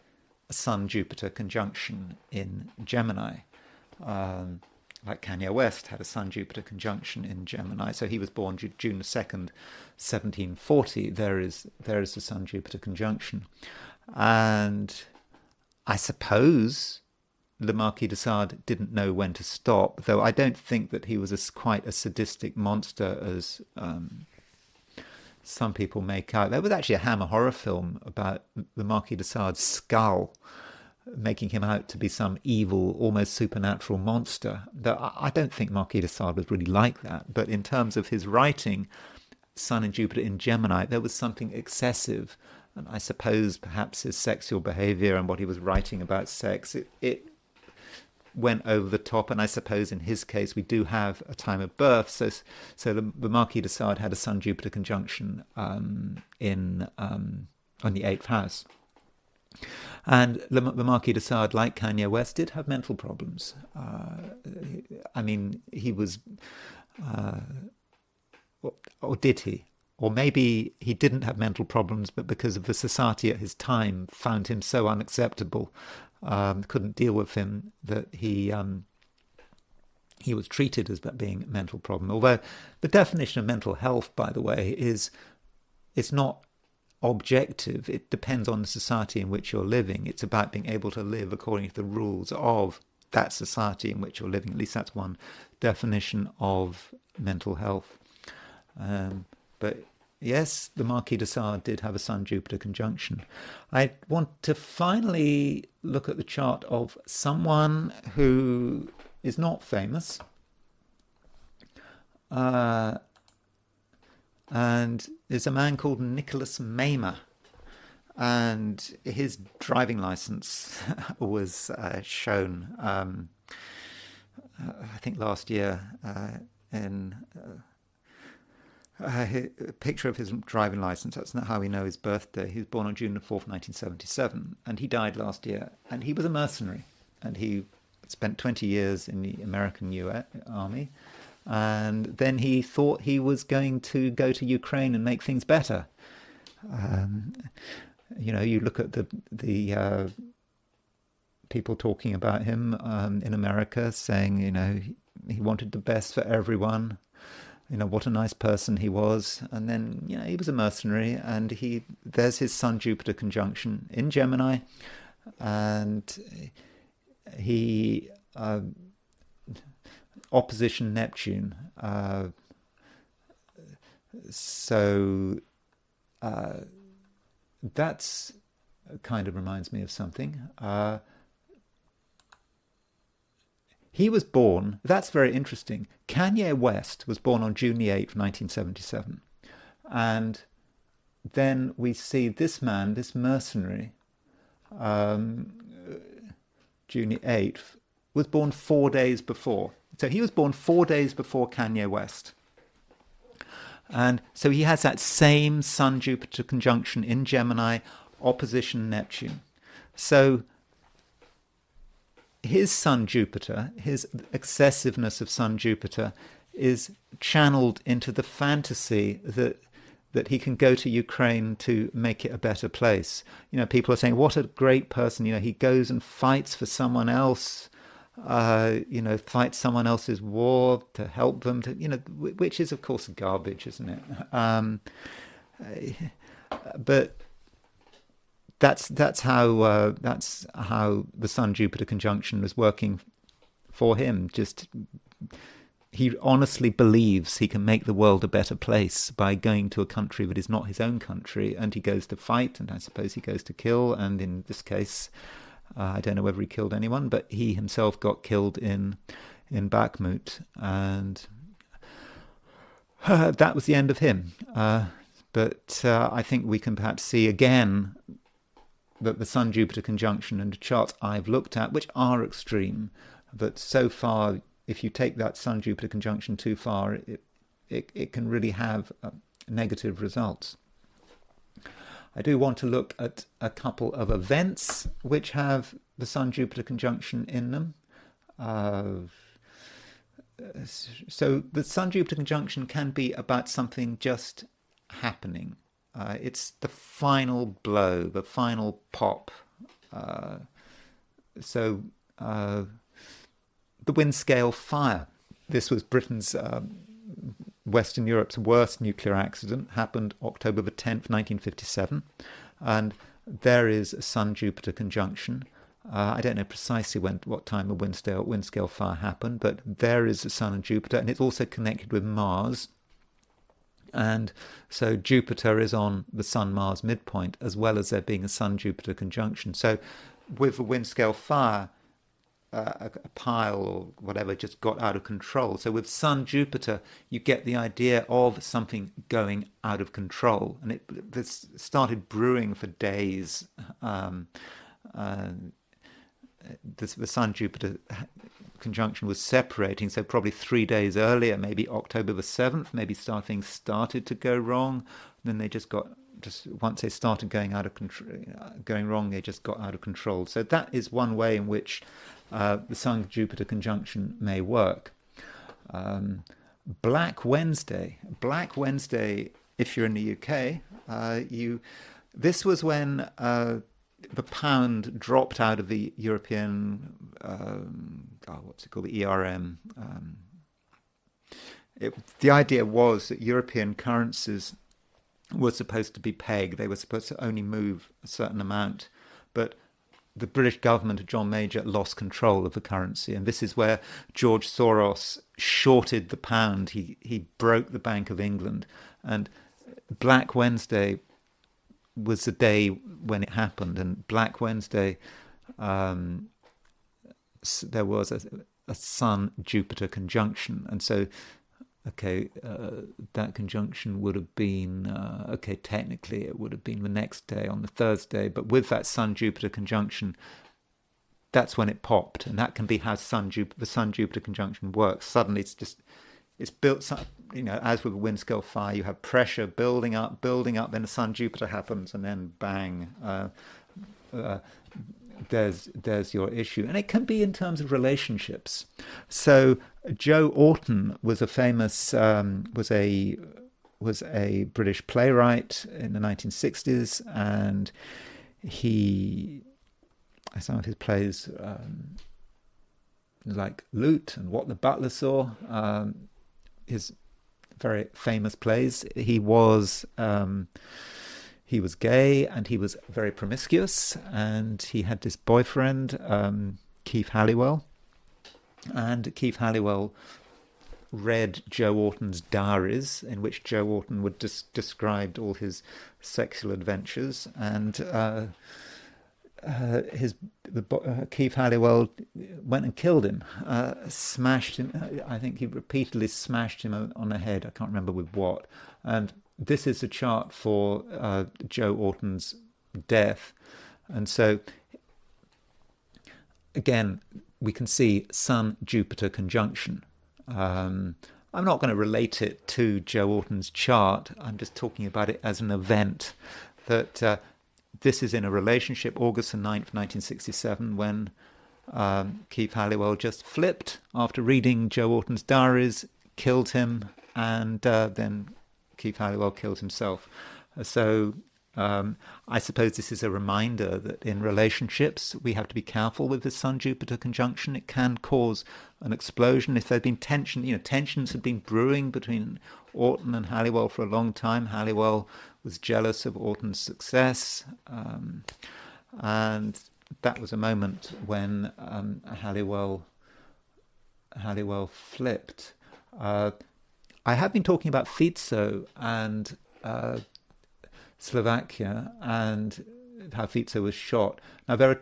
a Sun-Jupiter conjunction in Gemini. Like Kanye West had a Sun-Jupiter conjunction in Gemini. So he was born June the 2nd, 1740. There is the Sun-Jupiter conjunction. And I suppose the Marquis de Sade didn't know when to stop, though I don't think that he was quite a sadistic monster as some people make out. There was actually a Hammer horror film about the Marquis de Sade's skull, making him out to be some evil, almost supernatural monster. Though I don't think Marquis de Sade was really like that, but in terms of his writing, Sun and Jupiter in Gemini, there was something excessive. And I suppose perhaps his sexual behavior and what he was writing about sex, it went over the top. And I suppose in his case we do have a time of birth, so the Marquis de Sade had a Sun-Jupiter conjunction on the 8th house. And the Marquis de Sade, like Kanye West, did have mental problems. I mean, he was, or did he? Or maybe he didn't have mental problems, but because of the society at his time found him so unacceptable, couldn't deal with him, that he was treated as being a mental problem. Although the definition of mental health, by the way, it's not objective. It depends on the society in which you're living. It's about being able to live according to the rules of that society in which you're living. At least that's one definition of mental health. But yes, the Marquis de Sade did have a Sun-Jupiter conjunction. I want to finally look at the chart of someone who is not famous. And there's a man called Nicholas Maimer. And his driving license was shown, I think last year, in a picture of his driving license. That's not how we know his birthday. He was born on June the 4th, 1977, and he died last year. And he was a mercenary, and he spent 20 years in the American US Army. And then he thought he was going to go to Ukraine and make things better. You look at the people talking about him in America, saying, he wanted the best for everyone. What a nice person he was. And then, he was a mercenary, and there's his Sun-Jupiter conjunction in Gemini, and he opposition Neptune. So that's kind of reminds me of something. He was born, that's very interesting. Kanye West was born on June the 8th, 1977. And then we see this man, this mercenary, June the 8th, was born 4 days before. So he was born 4 days before Kanye West. And so he has that same Sun-Jupiter conjunction in Gemini, opposition Neptune. So his Sun-Jupiter, his excessiveness of Sun-Jupiter, is channeled into the fantasy that he can go to Ukraine to make it a better place. You know, people are saying, what a great person. You know, he goes and fights for someone else, fights someone else's war to help them, which is, of course, garbage, isn't it? But that's how the Sun-Jupiter conjunction was working for him. Just he honestly believes he can make the world a better place by going to a country that is not his own country, and he goes to fight, and I suppose he goes to kill. And in this case, I don't know whether he killed anyone, but he himself got killed in Bakhmut, and that was the end of him. But I think we can perhaps see again that the Sun-Jupiter conjunction and the charts I've looked at, which are extreme, but so far, if you take that Sun-Jupiter conjunction too far, it can really have negative results. I do want to look at a couple of events which have the Sun-Jupiter conjunction in them. So the Sun-Jupiter conjunction can be about something just happening. It's the final blow, the final pop. So the Windscale Fire. This was Britain's, Western Europe's worst nuclear accident. Happened October the 10th, 1957. And there is a Sun-Jupiter conjunction. I don't know precisely what time the Windscale Fire happened, but there is the Sun and Jupiter, and it's also connected with Mars. And so Jupiter is on the Sun-Mars midpoint, as well as there being a Sun-Jupiter conjunction. So with the Windscale Fire, a pile or whatever just got out of control. So with Sun-Jupiter, you get the idea of something going out of control. And this started brewing for days. The Sun-Jupiter conjunction was separating, so probably 3 days earlier, maybe October the 7th, maybe things started to go wrong. Then they once they started going wrong, they just got out of control. So that is one way in which the Sun-Jupiter conjunction may work. Black Wednesday, if you're in the UK, this was when the pound dropped out of the European, the ERM. The idea was that European currencies were supposed to be pegged. They were supposed to only move a certain amount. But the British government of John Major lost control of the currency. And this is where George Soros shorted the pound. He broke the Bank of England. And Black Wednesday was the day when it happened. And Black Wednesday, there was a Sun-Jupiter conjunction. And so, that conjunction would have been, technically it would have been the next day on the Thursday. But with that Sun-Jupiter conjunction, that's when it popped. And that can be how the Sun-Jupiter conjunction works. Suddenly it's built, as with a Windscale Fire, you have pressure building up, then the Sun-Jupiter happens, and then bang, there's your issue. And it can be in terms of relationships. So Joe Orton was a famous, was a British playwright in the 1960s, and some of his plays, like Loot and What the Butler Saw, his very famous plays. He was gay, and he was very promiscuous, and he had this boyfriend, Keith Halliwell, and Keith Halliwell read Joe Orton's diaries, in which Joe Orton would described all his sexual adventures, and Keith Halliwell went and killed him, smashed him. I think he repeatedly smashed him on the head. I can't remember with what. And this is a chart for Joe Orton's death. And so, again, we can see Sun-Jupiter conjunction. I'm not going to relate it to Joe Orton's chart. I'm just talking about it as an event that this is in a relationship, August the 9th, 1967, when Keith Halliwell just flipped after reading Joe Orton's diaries, killed him, and then Keith Halliwell killed himself. So I suppose this is a reminder that in relationships we have to be careful with the Sun-Jupiter conjunction. It can cause an explosion if there's been tension. Tensions have been brewing between Orton and Halliwell for a long time. Halliwell was jealous of Orton's success, and that was a moment when Halliwell flipped. I have been talking about Fico and Slovakia and how Fico was shot. Now there are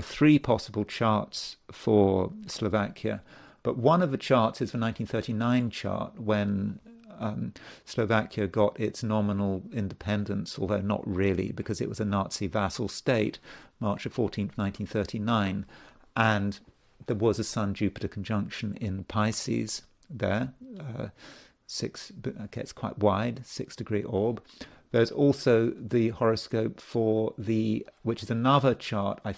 three possible charts for Slovakia, but one of the charts is the 1939 chart when Slovakia got its nominal independence, although not really, because it was a Nazi vassal state, March the 14th, 1939, and there was a Sun-Jupiter conjunction in Pisces there, it's quite wide, 6-degree orb. There's also the horoscope for which is another chart I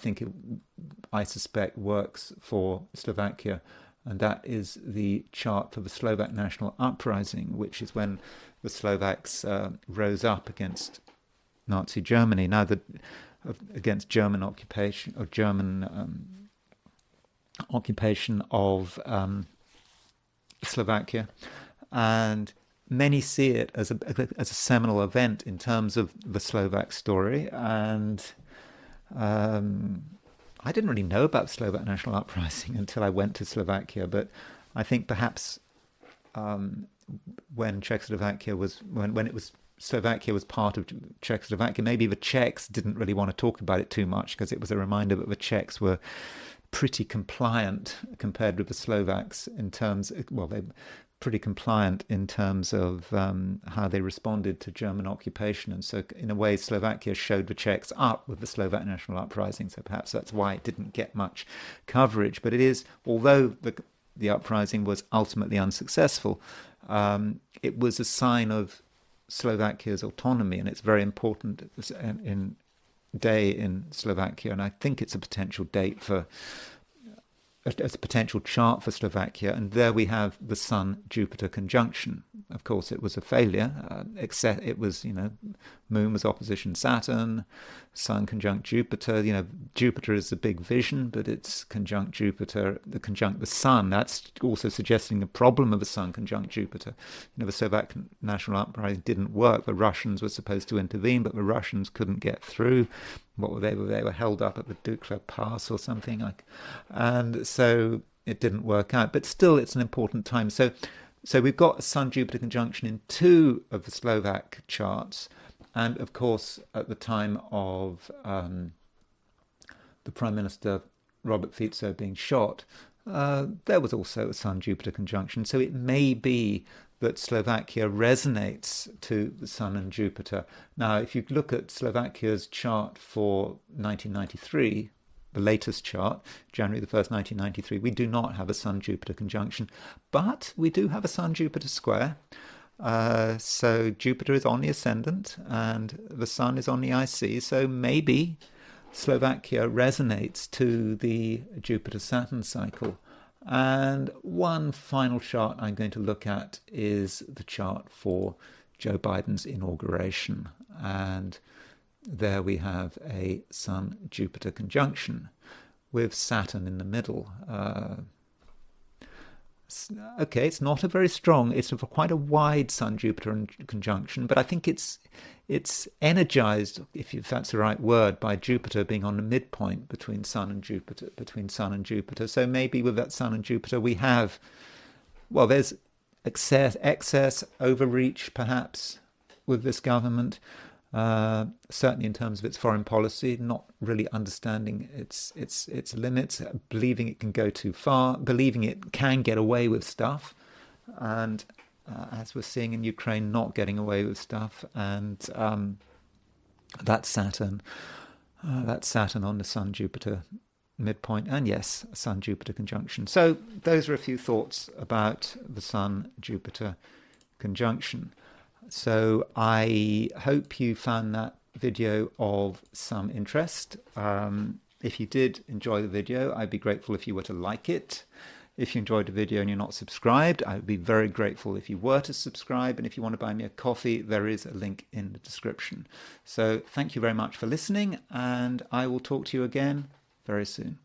suspect works for Slovakia, and that is the chart for the Slovak national uprising, which is when the Slovaks rose up against Nazi Germany. Now, against German occupation or German occupation of Slovakia, and many see it as a seminal event in terms of the Slovak story. And I didn't really know about the Slovak national uprising until I went to Slovakia, but I think perhaps when Slovakia was part of Czechoslovakia, maybe the Czechs didn't really want to talk about it too much because it was a reminder that the Czechs were pretty compliant compared with the Slovaks in terms, they're pretty compliant in terms of how they responded to German occupation. And so in a way, Slovakia showed the Czechs up with the Slovak national uprising. So perhaps that's why it didn't get much coverage. But it is, although the uprising was ultimately unsuccessful, it was a sign of Slovakia's autonomy, and it's very important day in Slovakia, and I think it's a potential date for as a potential chart for Slovakia. And there we have the Sun-Jupiter conjunction. Of course, it was a failure, except it was, Moon was opposition Saturn, Sun conjunct Jupiter. Jupiter is the big vision, but it's conjunct Jupiter, conjunct the Sun. That's also suggesting the problem of the Sun conjunct Jupiter. The Slovak national uprising didn't work. The Russians were supposed to intervene, but the Russians couldn't get through. What were they? They were held up at the Dukla Pass or something, and so it didn't work out. But still, it's an important time. So we've got a Sun-Jupiter conjunction in two of the Slovak charts, and of course, at the time of the Prime Minister Robert Fico being shot, there was also a Sun-Jupiter conjunction. So it may be that Slovakia resonates to the Sun and Jupiter. Now, if you look at Slovakia's chart for 1993, the latest chart, January the 1st, 1993, we do not have a Sun-Jupiter conjunction, but we do have a Sun-Jupiter square. So Jupiter is on the ascendant and the Sun is on the IC, so maybe Slovakia resonates to the Jupiter-Saturn cycle. And one final chart I'm going to look at is the chart for Joe Biden's inauguration. And there we have a Sun-Jupiter conjunction with Saturn in the middle. It's not a very strong, it's quite a wide Sun-Jupiter conjunction, but I think it's energized, if that's the right word, by Jupiter being on the midpoint between Sun and Jupiter. So maybe with that Sun and Jupiter we have well, there's excess, overreach, perhaps, with this government. Certainly in terms of its foreign policy, not really understanding its limits, believing it can go too far, believing it can get away with stuff, and as we're seeing in Ukraine, not getting away with stuff. And that's Saturn. That's Saturn on the Sun-Jupiter midpoint, and yes, Sun-Jupiter conjunction. So those are a few thoughts about the Sun-Jupiter conjunction. So I hope you found that video of some interest. If you did enjoy the video, I'd be grateful if you were to like it. If you enjoyed the video and you're not subscribed, I would be very grateful if you were to subscribe. And if you want to buy me a coffee, there is a link in the description. So thank you very much for listening, and I will talk to you again very soon.